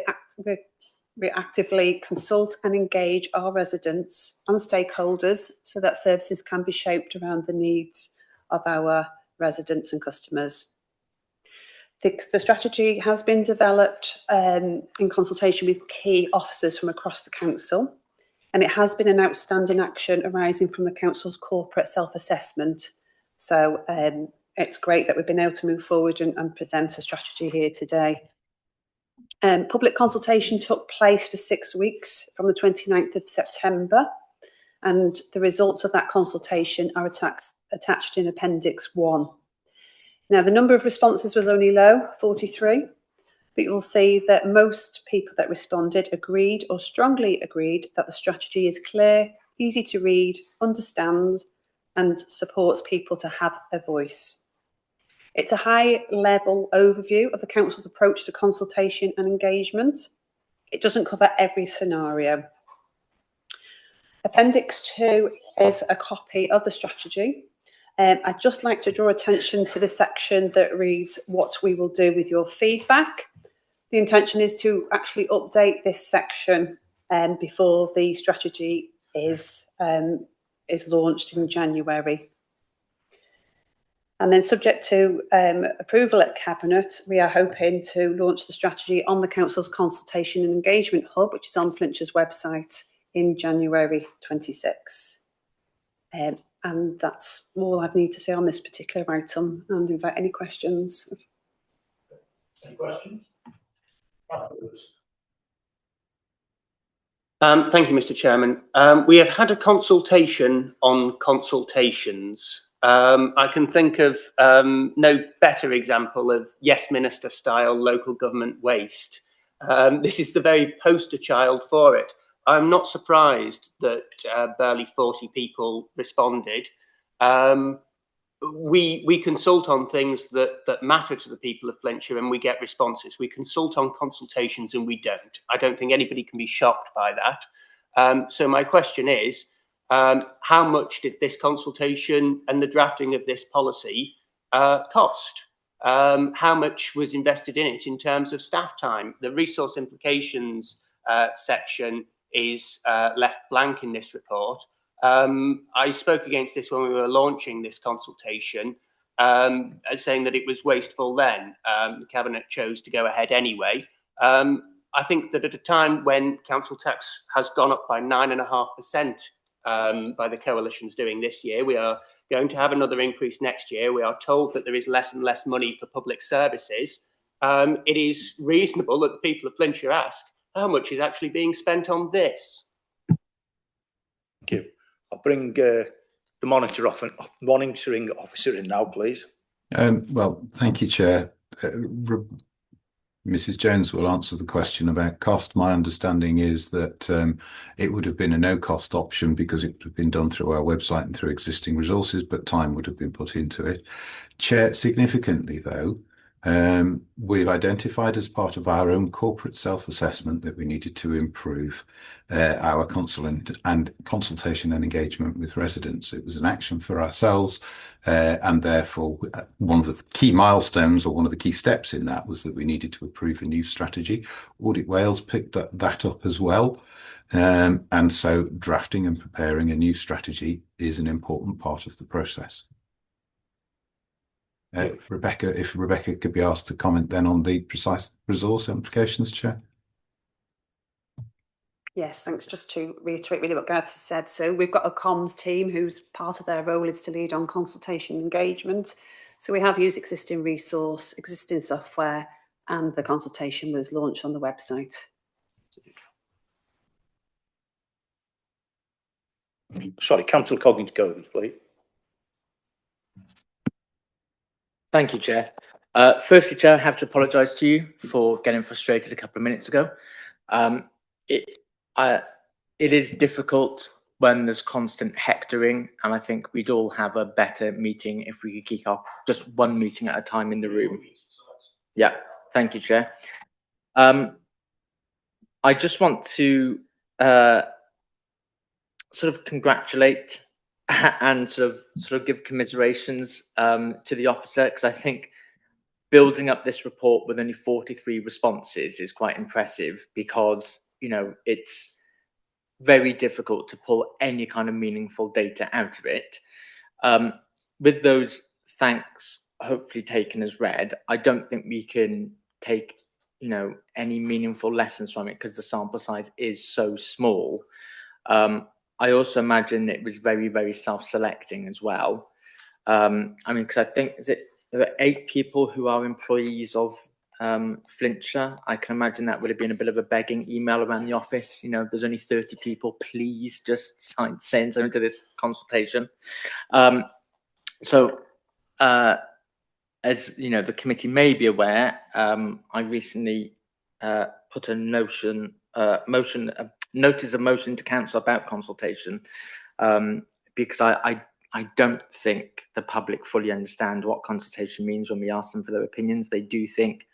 actively consult and engage our residents and stakeholders so that services can be shaped around the needs of our residents and customers. The strategy has been developed in consultation with key officers from across the council, and it has been an outstanding action arising from the council's corporate self-assessment. So it's great that we've been able to move forward and present a strategy here today. Public consultation took place for 6 weeks from the 29th of September, and the results of that consultation are attached in Appendix 1. Now, the number of responses was only low, 43, but you'll see that most people that responded agreed or strongly agreed that the strategy is clear, easy to read, understand, and supports people to have a voice. It's a high-level overview of the council's approach to consultation and engagement. It doesn't cover every scenario. Appendix 2 is a copy of the strategy. I'd just like to draw attention to the section that reads what we will do with your feedback. The intention is to actually update this section before the strategy is launched in January. And then subject to approval at Cabinet, we are hoping to launch the strategy on the Council's Consultation and Engagement Hub, which is on Flintshire website, in January 26. And that's all I need to say on this particular item, and invite any questions. Any questions? Thank you, Mr. Chairman. We have had a consultation on consultations. I can think of no better example of Yes Minister style local government waste. This is the very poster child for it. I'm not surprised that barely 40 people responded. We consult on things that matter to the people of Flintshire, and we get responses. We consult on consultations and we don't. I don't think anybody can be shocked by that. So my question is, how much did this consultation and the drafting of this policy cost? How much was invested in it in terms of staff time? The resource implications section is left blank in this report. I spoke against this when we were launching this consultation, saying that it was wasteful then. The Cabinet chose to go ahead anyway. I think that at a time when council tax has gone up by 9.5% by the coalition's doing this year, we are going to have another increase next year. We are told that there is less and less money for public services. It is reasonable that the people of Flintshire ask, how much is actually being spent on this? Thank you. I'll bring the monitoring officer in now, please. Well, thank you, Chair. Mrs. Jones will answer the question about cost. My understanding is that it would have been a no-cost option because it would have been done through our website and through existing resources, but time would have been put into it. Chair, significantly though, we've identified as part of our own corporate self-assessment that we needed to improve our consultation and engagement with residents. It was an action for ourselves, and therefore one of the key milestones or one of the key steps in that was that we needed to approve a new strategy. Audit Wales picked that up as well. And so drafting and preparing a new strategy is an important part of the process. Rebecca, if Rebecca could be asked to comment then on the precise resource implications, Chair. Yes, thanks. Just to reiterate really what Gareth has said. So we've got a comms team whose part of their role is to lead on consultation engagement. So we have used existing resource, existing software, and the consultation was launched on the website. Sorry, Councillor Coggins, please. Thank you, Chair. Firstly, Chair, I have to apologise to you for getting frustrated a couple of minutes ago. It is difficult when there's constant hectoring, and I think we'd all have a better meeting if we could keep up just one meeting at a time in the room. Yeah, thank you, Chair. I just want to sort of congratulate and sort of give commiserations to the officer, because I think building up this report with only 43 responses is quite impressive, because it's very difficult to pull any kind of meaningful data out of it. With those thanks hopefully taken as read, I don't think we can take any meaningful lessons from it, because the sample size is so small. I also imagine it was very, very self-selecting as well. I mean, because I think there are 8 people who are employees of Flintshire. I can imagine that would have been a bit of a begging email around the office. There's only 30 people. Please just send something to this consultation. So, as the committee may be aware, I recently put a notice of motion to council about consultation, because I don't think the public fully understand what consultation means when we ask them for their opinions. They do think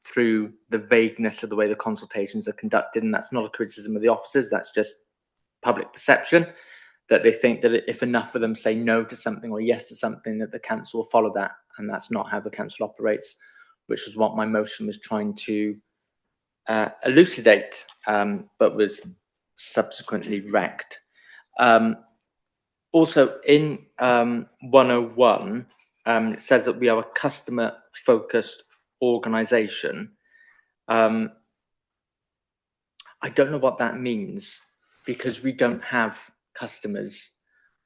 through the vagueness of the way the consultations are conducted, and that's not a criticism of the officers, that's just public perception, that they think that if enough of them say no to something or yes to something, that the council will follow that, and that's not how the council operates, which is what my motion was trying to elucidate, but was subsequently wrecked. Also, in 101, it says that we are a customer-focused organisation. I don't know what that means, because we don't have customers.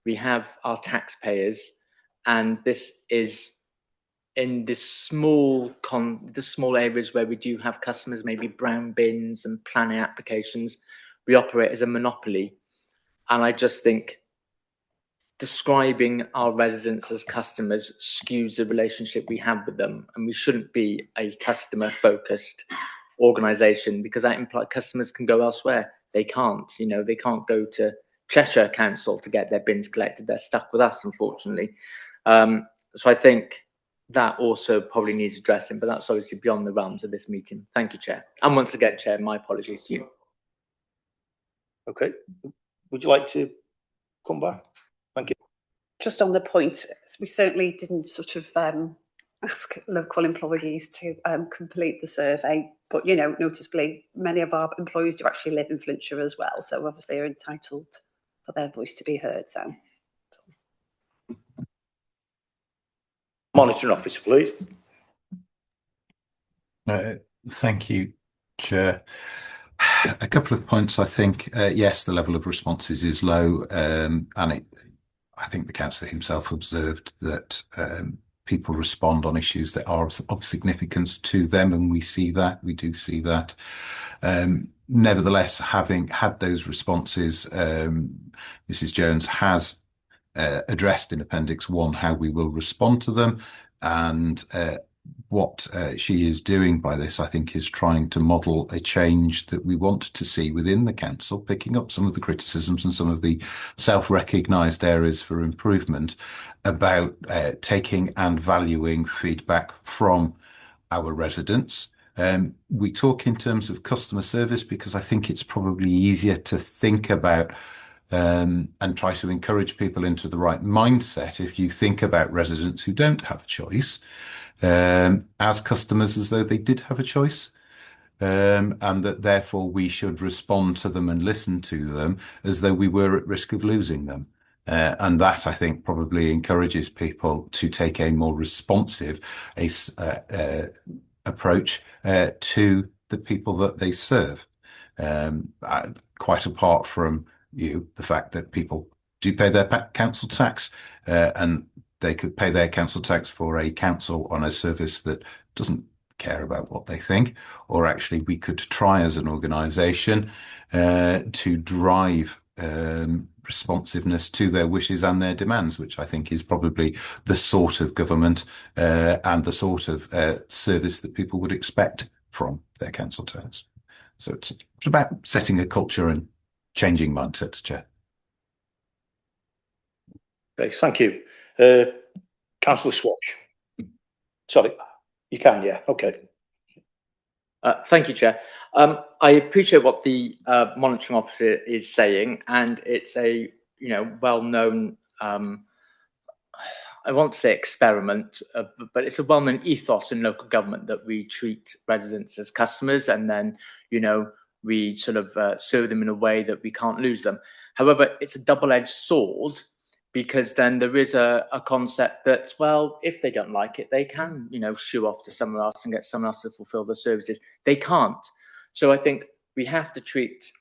We have our taxpayers, and this is in the small areas where we do have customers, maybe brown bins and planning applications, we operate as a monopoly. And I just think describing our residents as customers skews the relationship we have with them, and we shouldn't be a customer-focused organisation, because that implies customers can go elsewhere. They can't, they can't go to Cheshire Council to get their bins collected. They're stuck with us, unfortunately. So I think that also probably needs addressing, but that's obviously beyond the realms of this meeting. Thank you, Chair. And once again, Chair, my apologies to you. Okay. Would you like to come back? Thank you. Just on the point, we certainly didn't sort of ask local employees to complete the survey, but noticeably many of our employees do actually live in Flintshire as well, so obviously are entitled for their voice to be heard. So, Monitoring officer, please. Thank you, Chair. A couple of points. I think yes, the level of responses is low, and I think the councillor himself observed that people respond on issues that are of significance to them, and we see that. We do see that. Nevertheless, having had those responses, Mrs. Jones has addressed in Appendix 1 how we will respond to them, and what she is doing by this, I think, is trying to model a change that we want to see within the council, picking up some of the criticisms and some of the self-recognised areas for improvement about taking and valuing feedback from our residents. We talk in terms of customer service because I think it's probably easier to think about and try to encourage people into the right mindset if you think about residents who don't have a choice as customers as though they did have a choice, and that therefore we should respond to them and listen to them as though we were at risk of losing them. And that, I think, probably encourages people to take a more responsive approach to the people that they serve. Quite apart from the fact that people do pay their council tax, and they could pay their council tax for a council on a service that doesn't care about what they think, or actually we could try as an organisation to drive responsiveness to their wishes and their demands, which I think is probably the sort of government and the sort of service that people would expect from their council tax. So it's about setting a culture and changing mindsets, Chair. Okay, thank you. Councillor Swatch. Sorry, you can, yeah, okay. Thank you, Chair. I appreciate what the monitoring officer is saying, and it's a you know, well-known, I won't say experiment, but it's a well-known ethos in local government that we treat residents as customers, and then, you know, we sort of serve them in a way that we can't lose them. However, it's a double-edged sword, because then there is a concept that, well, if they don't like it, they can, you know, shoo off to somewhere else and get someone else to fulfill the services. They can't. So I think we have to treat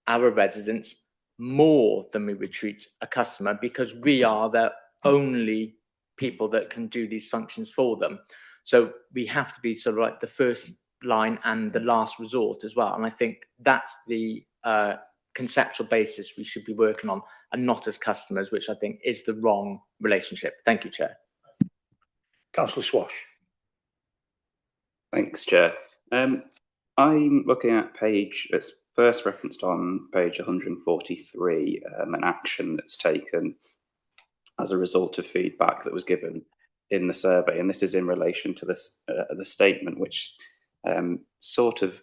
our residents more than we would treat a customer, because we are the only people that can do these functions for them. So we have to be sort of like the first line and the last resort as well. And I think that's the conceptual basis we should be working on, and not as customers, which I think is the wrong relationship. Thank you, Chair. Councillor Swash. Thanks, Chair. I'm looking at it's first referenced on page 143, an action that's taken as a result of feedback that was given in the survey. And this is in relation to this, the statement, which sort of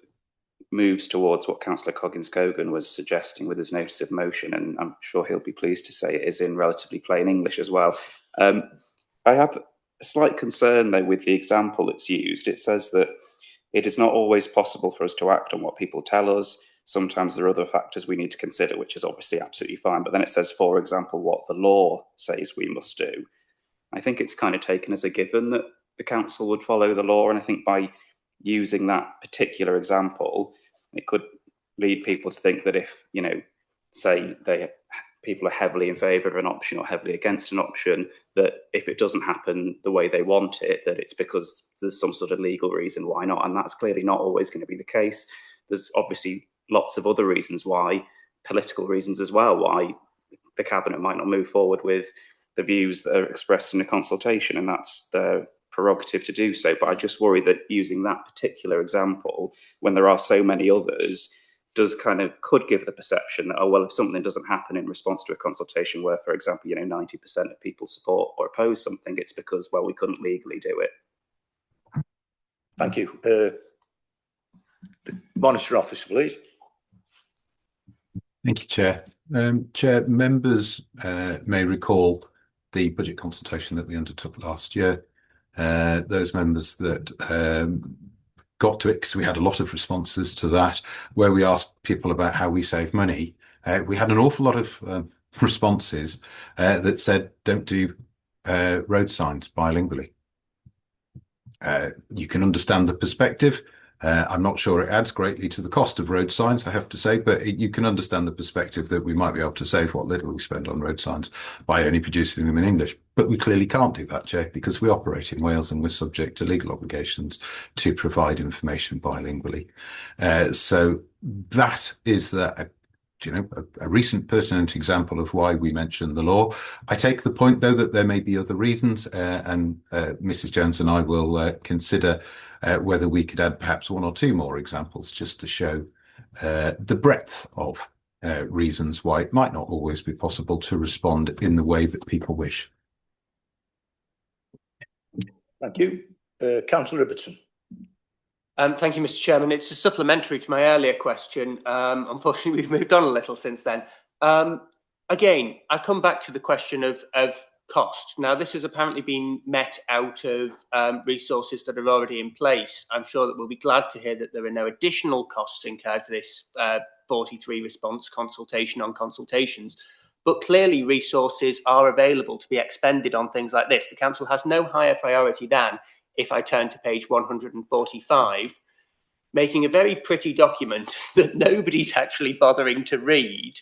moves towards what Councillor Coggins-Cogan was suggesting with his notice of motion, and I'm sure he'll be pleased to say it is in relatively plain English as well. I have a slight concern, though, with the example that's used. It says that it is not always possible for us to act on what people tell us. Sometimes there are other factors we need to consider, which is obviously absolutely fine. But then it says, for example, what the law says we must do. I think it's kind of taken as a given that the council would follow the law. And I think by using that particular example, it could lead people to think that if, you know, say people are heavily in favour of an option or heavily against an option, that if it doesn't happen the way they want it, that it's because there's some sort of legal reason why not. And that's clearly not always going to be the case. There's obviously lots of other reasons why, political reasons as well, why the Cabinet might not move forward with the views that are expressed in a consultation, and that's their prerogative to do so. But I just worry that using that particular example, when there are so many others, could give the perception that, oh, well, if something doesn't happen in response to a consultation where, for example, 90% of people support or oppose something, it's because, well, we couldn't legally do it. Thank you. The Monitor Officer, please. Thank you, Chair. Chair, members may recall the budget consultation that we undertook last year. Those members that got to it, because we had a lot of responses to that, where we asked people about how we save money. We had an awful lot of responses that said, don't do road signs bilingually. You can understand the perspective. I'm not sure it adds greatly to the cost of road signs, I have to say, but you can understand the perspective that we might be able to save what little we spend on road signs by only producing them in English. But we clearly can't do that, Chair, because we operate in Wales and we're subject to legal obligations to provide information bilingually. So that is a recent pertinent example of why we mention the law. I take the point, though, that there may be other reasons, and Mrs. Jones and I will consider whether we could add perhaps one or two more examples just to show the breadth of reasons why it might not always be possible to respond in the way that people wish. Thank you. Councillor Robertson. Thank you, Mr. Chairman. It's a supplementary to my earlier question. Unfortunately, we've moved on a little since then. Again, I come back to the question of cost. Now, this has apparently been met out of resources that are already in place. I'm sure that we'll be glad to hear that there are no additional costs incurred for this 43 response consultation on consultations. But clearly, resources are available to be expended on things like this. The council has no higher priority than, if I turn to page 145, making a very pretty document that nobody's actually bothering to read,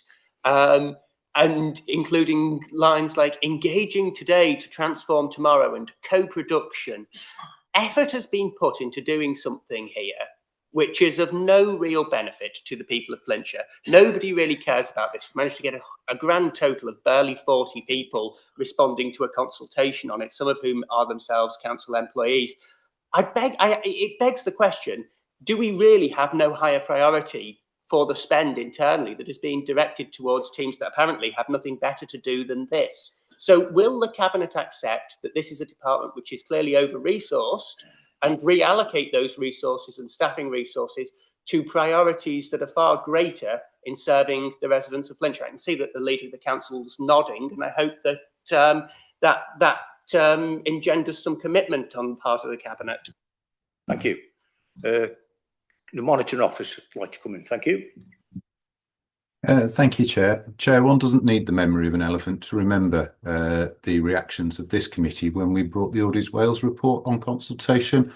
and including lines like engaging today to transform tomorrow and co-production. Effort has been put into doing something here which is of no real benefit to the people of Flintshire. Nobody really cares about this. We managed to get a grand total of barely 40 people responding to a consultation on it, some of whom are themselves council employees. It begs the question, do we really have no higher priority for the spend internally that is being directed towards teams that apparently have nothing better to do than this? So will the Cabinet accept that this is a department which is clearly over-resourced and reallocate those resources and staffing resources to priorities that are far greater in serving the residents of Flintshire. I can see that the Leader of the Council is nodding, and I hope that that engenders some commitment on the part of the Cabinet. Thank you. The Monitoring Officer would like to come in. Thank you. Thank you, Chair. Chair, one doesn't need the memory of an elephant to remember the reactions of this committee when we brought the Audit Wales report on consultation.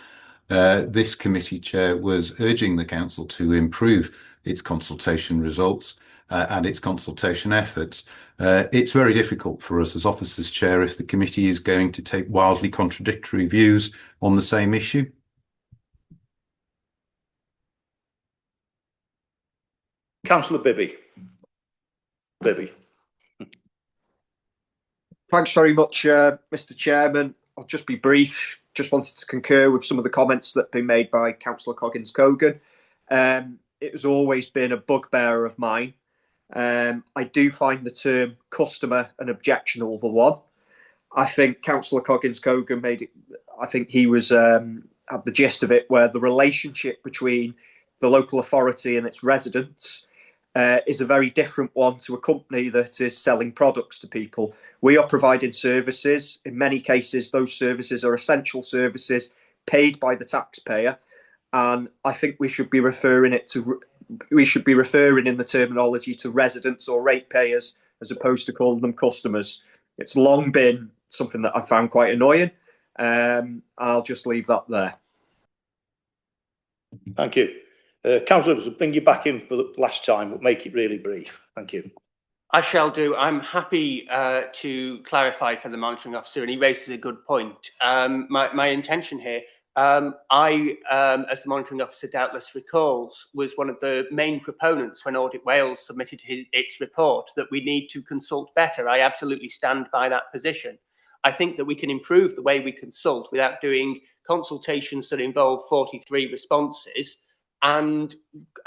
This committee chair was urging the council to improve its consultation results and its consultation efforts. It's very difficult for us as officers, Chair, if the committee is going to take wildly contradictory views on the same issue. Councillor Bibby. Thanks very much, Mr. Chairman. I'll just be brief. Just wanted to concur with some of the comments that have been made by Councillor Coggins-Cogan. It has always been a bugbear of mine. I do find the term customer an objectionable one. I think Councillor Coggins-Cogan made it, I think he was had the gist of it, where the relationship between the local authority and its residents is a very different one to a company that is selling products to people. We are providing services. In many cases, those services are essential services paid by the taxpayer, and I think we should be referring in the terminology to residents or ratepayers as opposed to calling them customers. It's long been something that I found quite annoying. I'll just leave that there. Thank you. Councillors, we'll bring you back in for the last time, but make it really brief. Thank you. I shall do. I'm happy to clarify for the Monitoring Officer, and he raises a good point. My intention here, as the Monitoring Officer doubtless recalls, was one of the main proponents when Audit Wales submitted its report that we need to consult better. I absolutely stand by that position. I think that we can improve the way we consult without doing consultations that involve 43 responses. And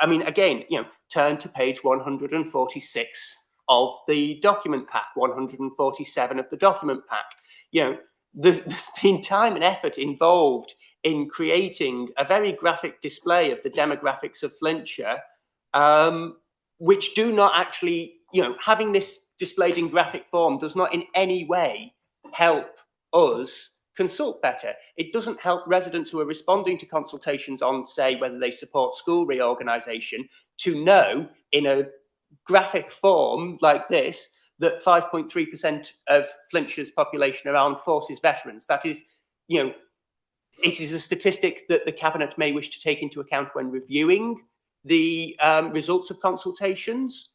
I mean, again, turn to page 146 of the document pack, 147 of the document pack. There's been time and effort involved in creating a very graphic display of the demographics of Flintshire, which do not actually, having this displayed in graphic form does not in any way help us consult better. It doesn't help residents who are responding to consultations on, say, whether they support school reorganisation to know in a graphic form like this that 5.3% of Flintshire's population are armed forces veterans. That is, it is a statistic that the Cabinet may wish to take into account when reviewing the results of consultations.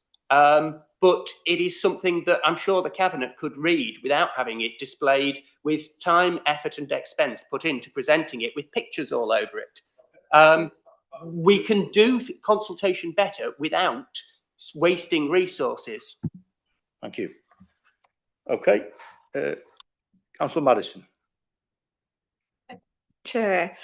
But it is something that I'm sure the Cabinet could read without having it displayed with time, effort and expense put into presenting it with pictures all over it. We can do consultation better without wasting resources. Thank you. Okay. Councillor Madison. Chair,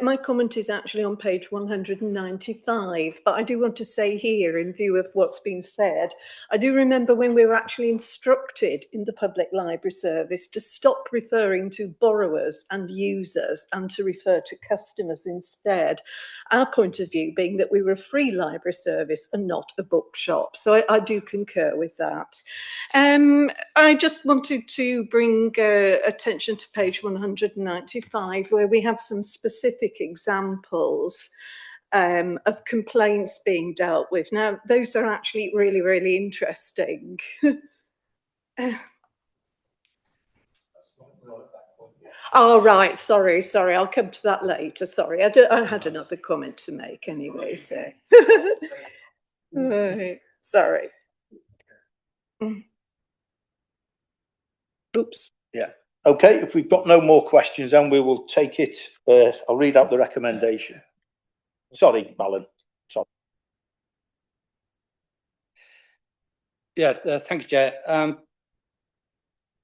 my comment is actually on page 195, but I do want to say here, in view of what's been said, I do remember when we were actually instructed in the Public Library Service to stop referring to borrowers and users and to refer to customers instead. Our point of view being that we were a free library service and not a bookshop. So I do concur with that. I just wanted to bring attention to page 195, where we have some specific examples of complaints being dealt with. Now, those are actually really, really interesting. Oh, right. Sorry. I'll come to that later. Sorry. I had another comment to make anyway, so. Right. Sorry. Oops. Yeah. Okay. If we've got no more questions, then we will take it. I'll read out the recommendation. Sorry, Alan. Sorry. Yeah, thanks, Chair.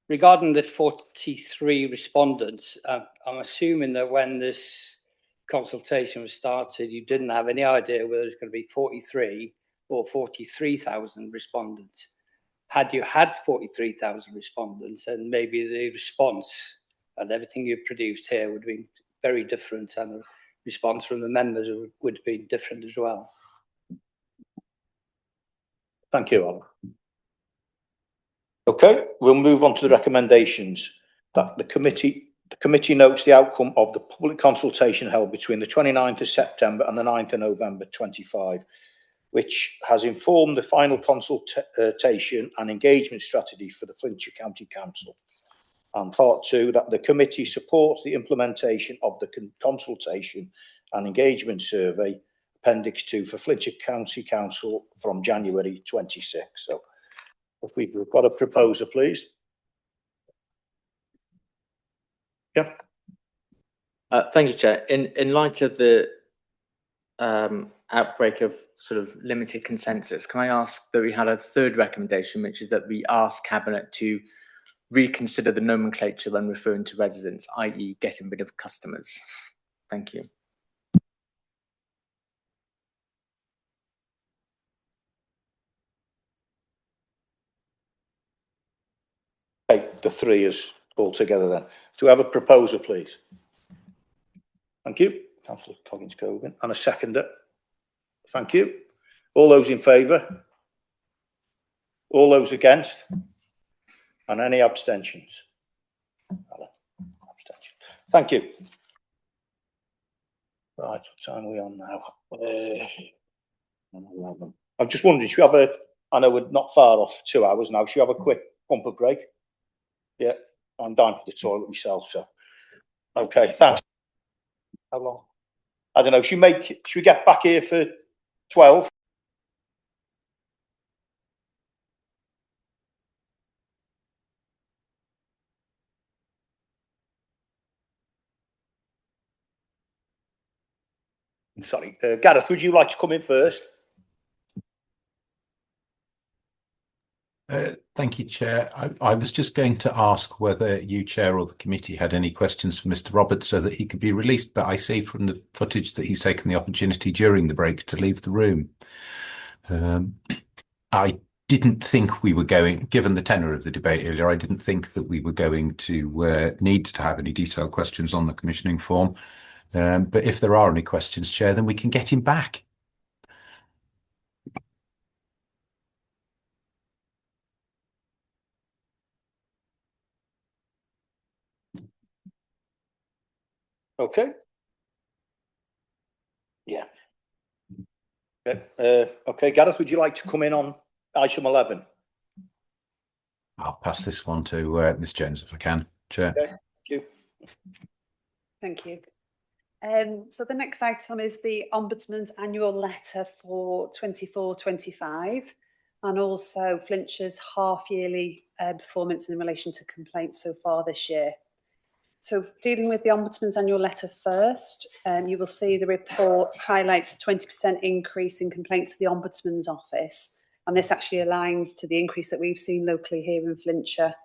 Regarding the 43 respondents, I'm assuming that when this consultation was started, you didn't have any idea whether it was going to be 43 or 43,000 respondents. Had you had 43,000 respondents, and maybe the response and everything you produced here would have been very different, and the response from the members would have been different as well. Thank you, Alan. Okay, we'll move on to the recommendations. That the committee notes the outcome of the public consultation held between the 29th of September and the 9th of November 25, which has informed the final consultation and engagement strategy for the Flintshire County Council. And part 2, that the committee supports the implementation of the consultation and engagement survey, Appendix 2, for Flintshire County Council from January 26. So if we've got a proposer, please. Yeah. Thank you, Chair. In light of the outbreak of sort of limited consensus, can I ask that we had a third recommendation, which is that we ask Cabinet to reconsider the nomenclature when referring to residents, i.e. getting rid of customers. Thank you. Take the 3 as all together then. Do we have a proposer, please? Thank you. Councillor Coggins-Cogan. And a seconder. Thank you. All those in favour? All those against? And any abstentions? Abstention. Thank you. Right, what time are we on now? I'm just wondering, should we have a, I know we're not far off 2 hours now, should we have a quick bumper break? Yeah, I'm down to the toilet myself, so. Okay, thanks. How long? I don't know, should we get back here for 12? Sorry, Gareth, would you like to come in first? Thank you, Chair. I was just going to ask whether you, Chair, or the committee had any questions for Mr. Roberts so that he could be released, but I see from the footage that he's taken the opportunity during the break to leave the room. I didn't think we were going, given the tenor of the debate earlier, I didn't think that we were going to need to have any detailed questions on the commissioning form. But if there are any questions, Chair, then we can get him back. Okay. Yeah. Okay, Gareth, would you like to come in on item 11? I'll pass this one to Ms. Jones if I can, Chair. Okay, thank you. Thank you. So the next item is the Ombudsman's annual letter for 24-25 and also Flintshire's half-yearly performance in relation to complaints so far this year. So dealing with the Ombudsman's annual letter first, you will see the report highlights a 20% increase in complaints to the Ombudsman's office, and this actually aligns to the increase that we've seen locally here in Flintshire.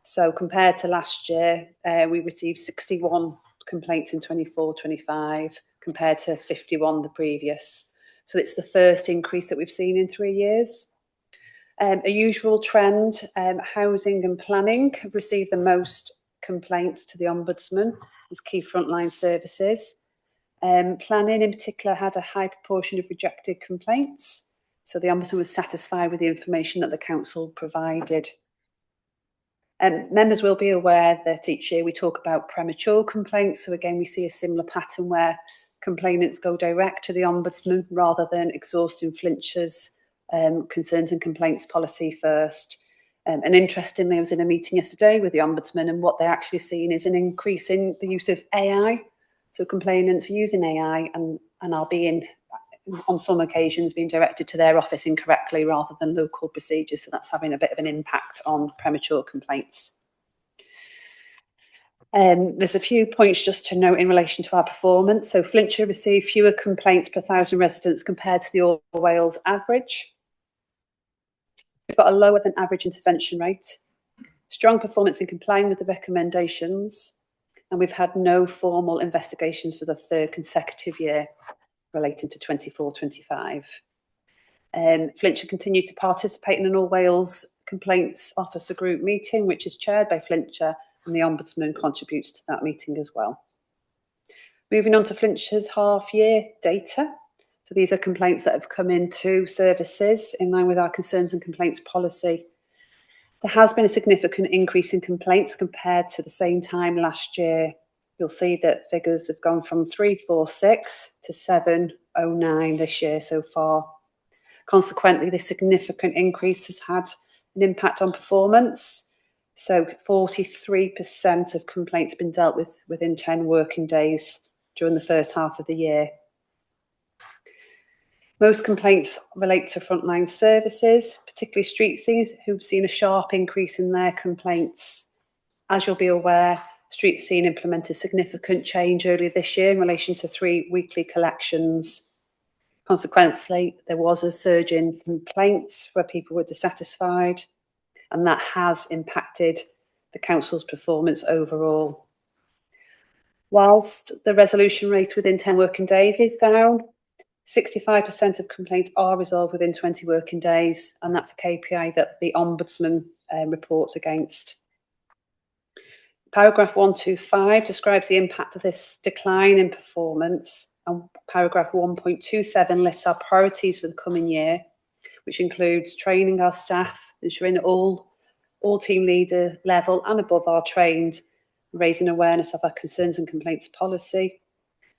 So compared to last year, we received 61 complaints in 24-25 compared to 51 the previous. So it's the first increase that we've seen in 3 years. A usual trend, housing and planning have received the most complaints to the Ombudsman as key frontline services. Planning in particular had a high proportion of rejected complaints, so the Ombudsman was satisfied with the information that the council provided. Members will be aware that each year we talk about premature complaints, so again we see a similar pattern where complainants go direct to the Ombudsman rather than exhausting Flintshire's concerns and complaints policy first. And interestingly, I was in a meeting yesterday with the Ombudsman, and what they're actually seeing is an increase in the use of AI. So complainants are using AI and are being, on some occasions, being directed to their office incorrectly rather than local procedures. So that's having a bit of an impact on premature complaints. There's a few points just to note in relation to our performance. So Flintshire received fewer complaints per 1,000 residents compared to the All Wales average. We've got a lower than average intervention rate, strong performance in complying with the recommendations, and we've had no formal investigations for the 3rd consecutive year relating to 24-25. Flintshire continued to participate in an All Wales Complaints Officer Group meeting, which is chaired by Flintshire, and the Ombudsman contributes to that meeting as well. Moving on to Flintshire's half-year data. So these are complaints that have come into services in line with our concerns and complaints policy. There has been a significant increase in complaints compared to the same time last year. You'll see that figures have gone from 346 to 709 this year so far. Consequently, this significant increase has had an impact on performance. So 43% of complaints have been dealt with within 10 working days during the first half of the year. Most complaints relate to frontline services, particularly street scenes, who've seen a sharp increase in their complaints. As you'll be aware, Street Scene implemented significant change earlier this year in relation to 3 weekly collections. Consequently, there was a surge in complaints where people were dissatisfied, and that has impacted the council's performance overall. Whilst the resolution rate within 10 working days is down, 65% of complaints are resolved within 20 working days, and that's a KPI that the Ombudsman reports against. Paragraph 125 describes the impact of this decline in performance, and paragraph 1.27 lists our priorities for the coming year, which includes training our staff, ensuring that all team leader level and above are trained, raising awareness of our concerns and complaints policy,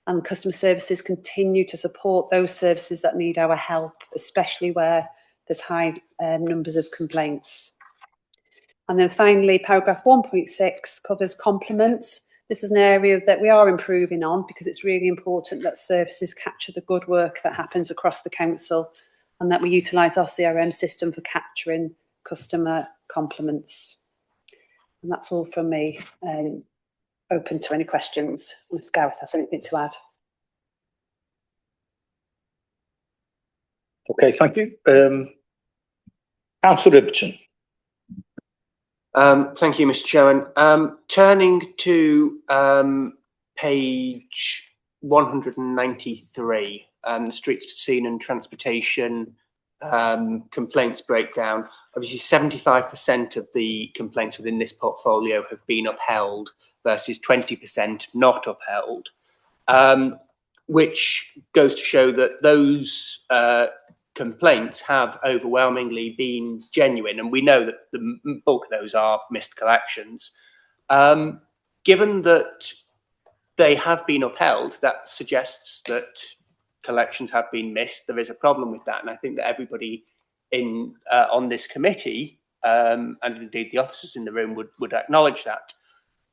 and customer services continue to support those services that need our help, especially where there's high numbers of complaints. And then finally, paragraph 1.6 covers compliments. This is an area that we are improving on because it's really important that services capture the good work that happens across the council and that we utilise our CRM system for capturing customer compliments. And that's all from me. Open to any questions, unless Gareth has anything to add. Okay, thank you. Councillor Ibbotson. Thank you, Mr. Chairman. Turning to page 193, the streets, scene and transportation complaints breakdown. Obviously, 75% of the complaints within this portfolio have been upheld versus 20% not upheld, which goes to show that those complaints have overwhelmingly been genuine, and we know that the bulk of those are missed collections. Given that they have been upheld, that suggests that collections have been missed. There is a problem with that, and I think that everybody in on this committee, and indeed the officers in the room, would acknowledge that.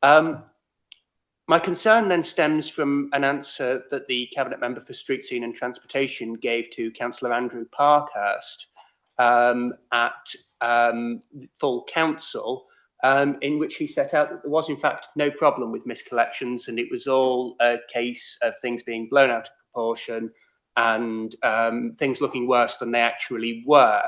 My concern then stems from an answer that the Cabinet Member for Street Scene and Transportation gave to Councillor Andrew Parkhurst at full council, in which he set out that there was in fact no problem with miscollections, and it was all a case of things being blown out of proportion and things looking worse than they actually were.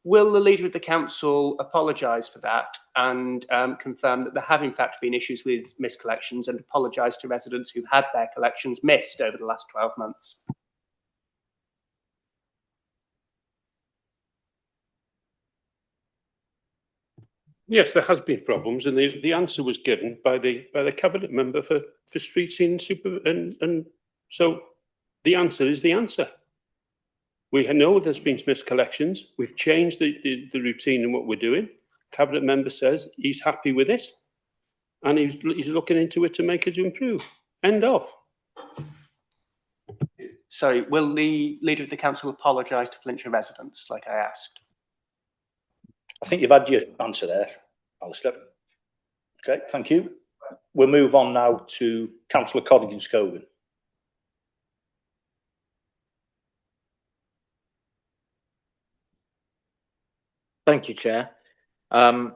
Will the Leader of the Council apologise for that and confirm that there have in fact been issues with miscollections, and apologise to residents who've had their collections missed over the last 12 months? Yes, there has been problems, and the answer was given by the Cabinet Member for Street Scene and so the answer is the answer. We know there's been miscollections. We've changed the routine and what we're doing. Cabinet Member says he's happy with it, and he's looking into it to make it improve. End of. Sorry, will the Leader of the Council apologise to Flintshire residents, like I asked? I think you've had your answer there, Alistair. Okay, thank you. We'll move on now to Councillor Coggins-Cogan. Thank you, Chair. The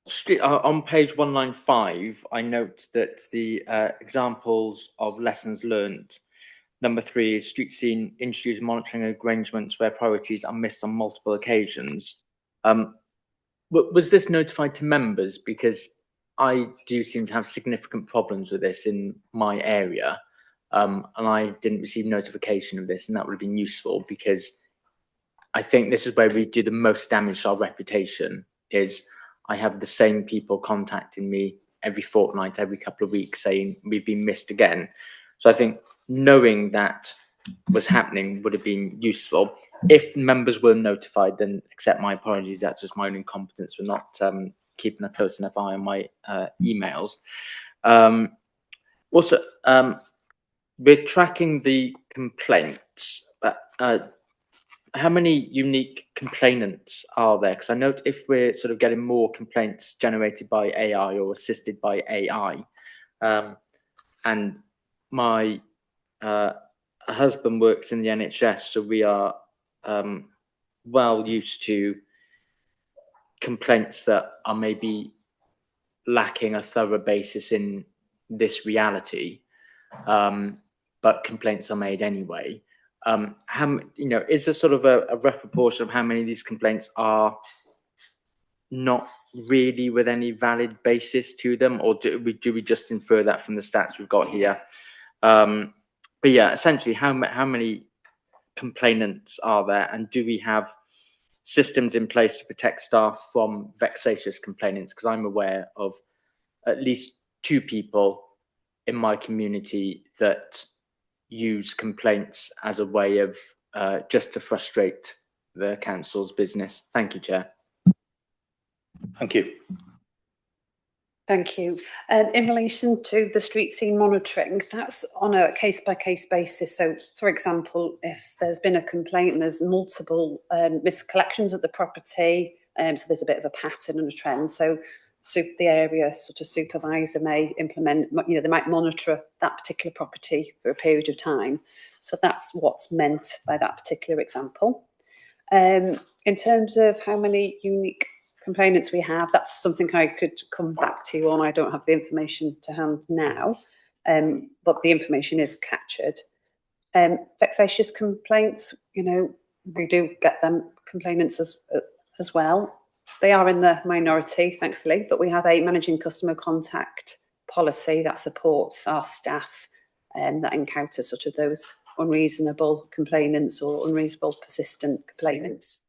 street on page 195, I note that the examples of lessons learnt. Number 3 is Street Scene introduced monitoring arrangements where priorities are missed on multiple occasions. Was this notified to members? Because I do seem to have significant problems with this in my area. And I didn't receive notification of this, and that would have been useful, because I think this is where we do the most damage to our reputation. Is I have the same people contacting me every fortnight, every couple of weeks saying we've been missed again. So I think knowing that was happening would have been useful. If members were notified, then accept my apologies. That's just my own incompetence for not keeping a close enough eye on my emails. Also, we're tracking the complaints. How many unique complainants are there? Because I note if we're sort of getting more complaints generated by AI or assisted by AI, and my husband works in the NHS, so we are well used to complaints that are maybe lacking a thorough basis in this reality, but complaints are made anyway. Is there sort of a rough proportion of how many of these complaints are not really with any valid basis to them, or do we just infer that from the stats we've got here? But yeah, essentially, how many complainants are there, and do we have systems in place to protect staff from vexatious complainants? Because I'm aware of at least 2 people in my community that use complaints as a way of just to frustrate the council's business. Thank you, Chair. Thank you. Thank you. In relation to the street scene monitoring, that's on a case-by-case basis. So, for example, if there's been a complaint and there's multiple miscollections at the property, so there's a bit of a pattern and a trend. So, the area sort of supervisor may implement, they might monitor that particular property for a period of time. So that's what's meant by that particular example. In terms of how many unique complainants we have, that's something I could come back to you on. I don't have the information to hand now, but the information is captured. Vexatious complaints, we do get them, complainants as well. They are in the minority, thankfully, but we have a managing customer contact policy that supports our staff that encounter sort of those unreasonable complainants or unreasonable persistent complainants.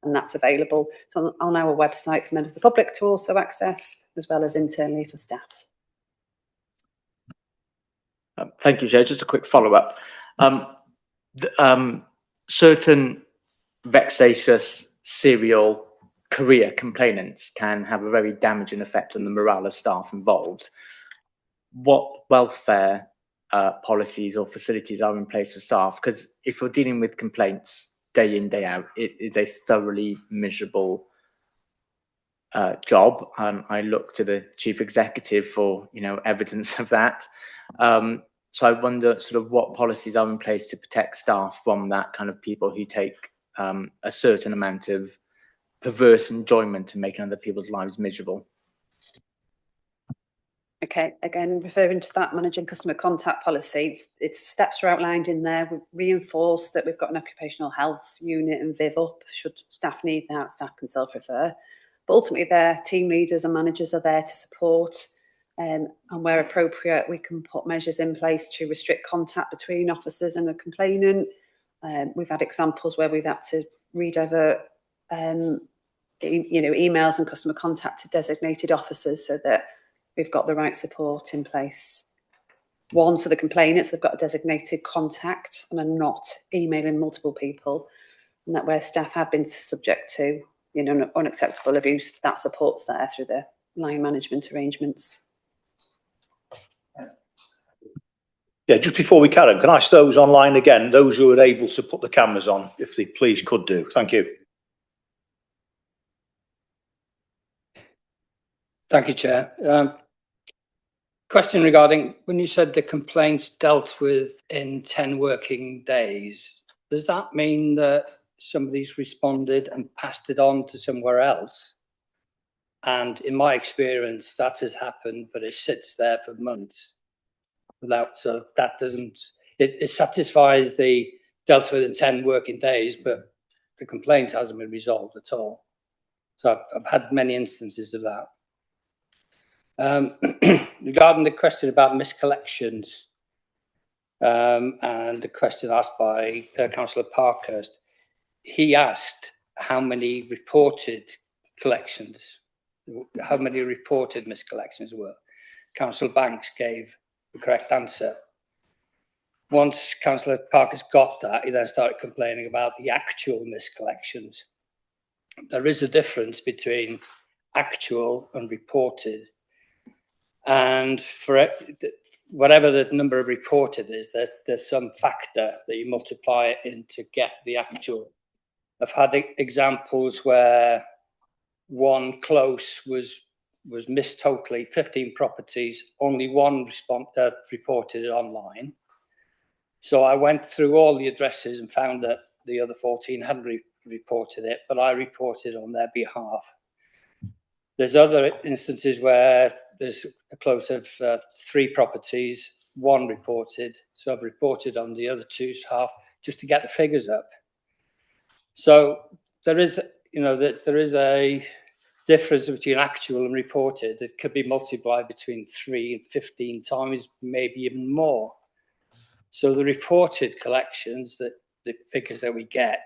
And that's available on our website for members of the public to also access, as well as internally for staff. Thank you, Chair. Just a quick follow-up. Certain vexatious serial career complainants can have a very damaging effect on the morale of staff involved. What welfare policies or facilities are in place for staff? Because if you're dealing with complaints day in, day out, it is a thoroughly miserable job. I look to the chief executive for evidence of that. So I wonder sort of what policies are in place to protect staff from that kind of people who take a certain amount of perverse enjoyment in making other people's lives miserable. Okay, again, referring to that managing customer contact policy, its steps are outlined in there. We've reinforced that we've got an occupational health unit and Viv up. Should staff need that, staff can self-refer. But ultimately, their team leaders and managers are there to support, and where appropriate, we can put measures in place to restrict contact between officers and a complainant. We've had examples where we've had to redivert emails and customer contact to designated officers so that we've got the right support in place. One, for the complainants, they've got a designated contact and are not emailing multiple people. And that where staff have been subject to unacceptable abuse, that support's there through the line management arrangements. Yeah, just before we carry on, can I ask those online again, those who are able to put the cameras on, if they please could do. Thank you. Thank you, Chair. Question regarding when you said the complaints dealt with in 10 working days, does that mean that somebody's responded and passed it on to somewhere else? And in my experience, that has happened, but it sits there for months without, so that doesn't, it satisfies the dealt with in 10 working days, but the complaint hasn't been resolved at all. So I've had many instances of that. Regarding the question about miscollections and the question asked by Councillor Parkhurst, he asked how many reported collections, how many reported miscollections were. Councillor Banks gave the correct answer. Once Councillor Parker's got that, he then started complaining about the actual miscollections. There is a difference between actual and reported. And for it, whatever the number of reported is, there's some factor that you multiply it in to get the actual. I've had examples where one close was missed totally, 15 properties, only one reported it online. So I went through all the addresses and found that the other 14 hadn't reported it, but I reported on their behalf. There's other instances where there's a close of 3 properties, 1 reported, so I've reported on the other 2's half just to get the figures up. So there is, there is a difference between actual and reported. It could be multiplied between 3 and 15 times, maybe even more. So the reported collections, that the figures that we get,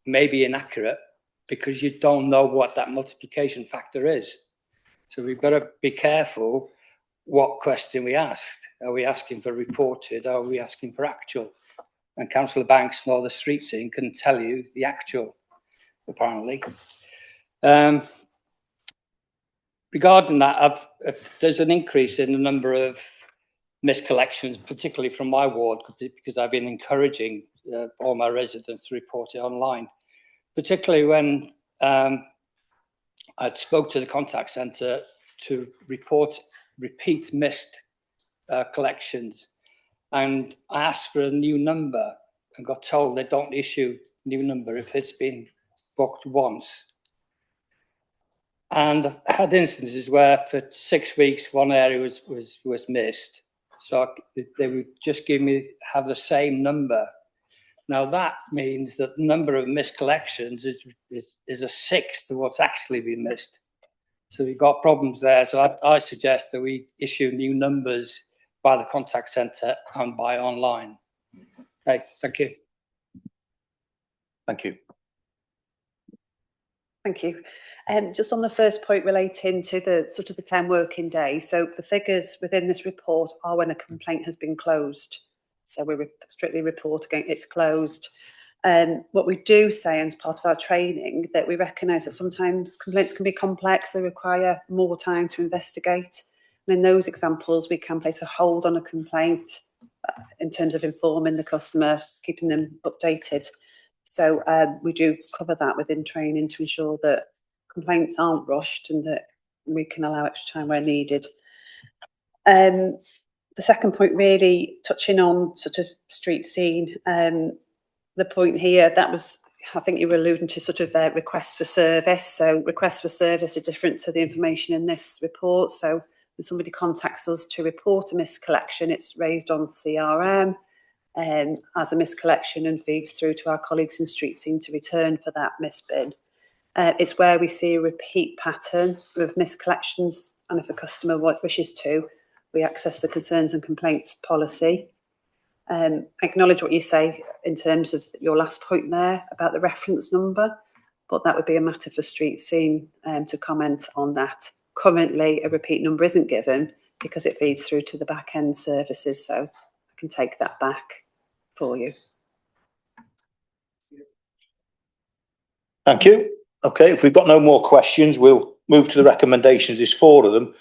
may be inaccurate because you don't know what that multiplication factor is. So we've got to be careful what question we asked. Are we asking for reported? Or are we asking for actual? And Councillor Banks or the street scene can tell you the actual, apparently. Regarding that, there's an increase in the number of miscollections, particularly from my ward, because I've been encouraging all my residents to report it online, particularly when I spoke to the contact centre to report repeat missed collections. And I asked for a new number and got told they don't issue new number if it's been booked once. And I had instances where for 6 weeks, one area was missed. So they would just have the same number. Now that means that the number of missed collections is a sixth of what's actually been missed. So we've got problems there. So I suggest that we issue new numbers by the contact centre and by online. Okay, thank you. Thank you. Thank you. Just on the first point relating to the sort of the 10 working days, so the figures within this report are when a complaint has been closed. So we strictly report again it's closed. What we do say as part of our training that we recognise that sometimes complaints can be complex, they require more time to investigate. And in those examples, we can place a hold on a complaint in terms of informing the customer, keeping them updated. So we do cover that within training to ensure that complaints aren't rushed and that we can allow extra time where needed. The second point really touching on sort of street scene, the point here, that was, I think you were alluding to sort of requests for service. So requests for service are different to the information in this report. So when somebody contacts us to report a miscollection, it's raised on CRM as a miscollection and feeds through to our colleagues in street scene to return for that misbin. It's where we see a repeat pattern of miscollections, and if a customer wishes to, we access the concerns and complaints policy. Acknowledge what you say in terms of your last point there about the reference number, but that would be a matter for street scene to comment on that. Currently, a repeat number isn't given because it feeds through to the back end services, so I can take that back for you. Thank you. Okay, if we've got no more questions, we'll move to the recommendations. There's 4 of them.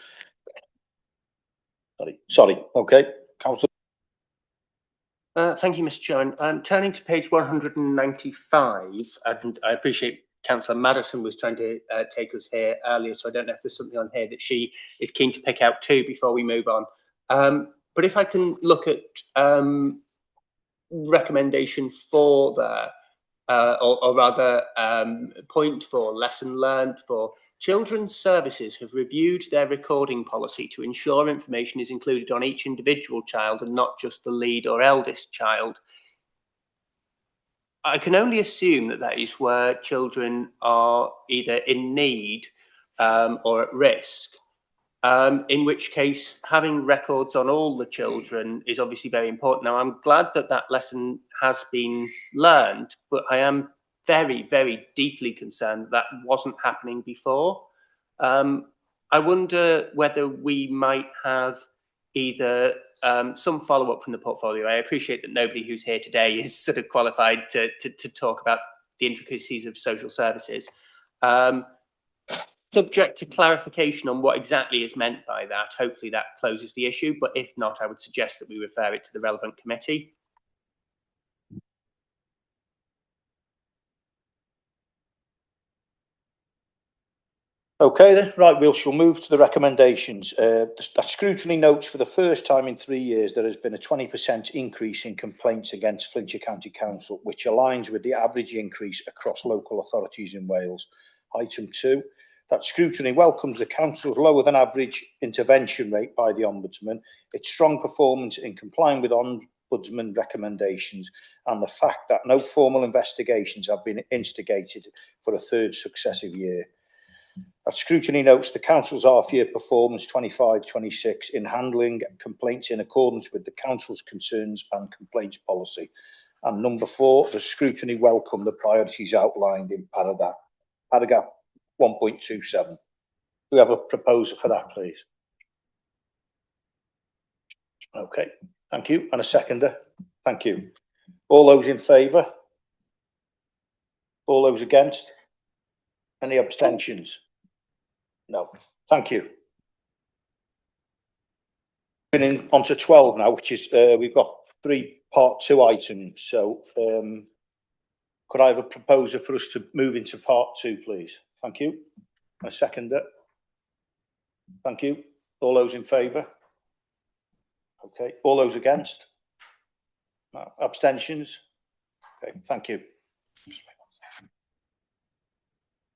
Sorry. Okay, Councillor. Thank you, Mr. Chairman. Turning to page 195, and I appreciate Councillor Madison was trying to take us here earlier, so I don't know if there's something on here that she is keen to pick out too before we move on. But if I can look at recommendation 4 there, or rather point 4, lesson learned for children's services have reviewed their recording policy to ensure information is included on each individual child and not just the lead or eldest child. I can only assume that that is where children are either in need or at risk, in which case having records on all the children is obviously very important. Now, I'm glad that that lesson has been learned, but I am very, very deeply concerned that wasn't happening before. I wonder whether we might have either some follow-up from the portfolio. I appreciate that nobody who's here today is sort of qualified to talk about the intricacies of social services. Subject to clarification on what exactly is meant by that, hopefully that closes the issue, but if not, I would suggest that we refer it to the relevant committee. Okay then, right, we shall move to the recommendations. That scrutiny notes for the first time in 3 years there has been a 20% increase in complaints against Flintshire County Council, which aligns with the average increase across local authorities in Wales. Item 2, that scrutiny welcomes the Council's lower than average intervention rate by the Ombudsman, its strong performance in complying with Ombudsman recommendations, and the fact that no formal investigations have been instigated for a third successive year. That scrutiny notes the Council's half-year performance 25-26 in handling complaints in accordance with the Council's concerns and complaints policy. And number 4, the scrutiny welcome the priorities outlined in paragraph 1.27. We have a proposer for that, please. Okay, thank you. And a seconder. Thank you. All those in favour? All those against? Any abstentions? No. Thank you. In on to 12 now, which is we've got 3 part 2 items. So could I have a proposer for us to move into part 2, please? Thank you. A seconder. Thank you. All those in favour? Okay. All those against? No. Abstentions? Okay. Thank you.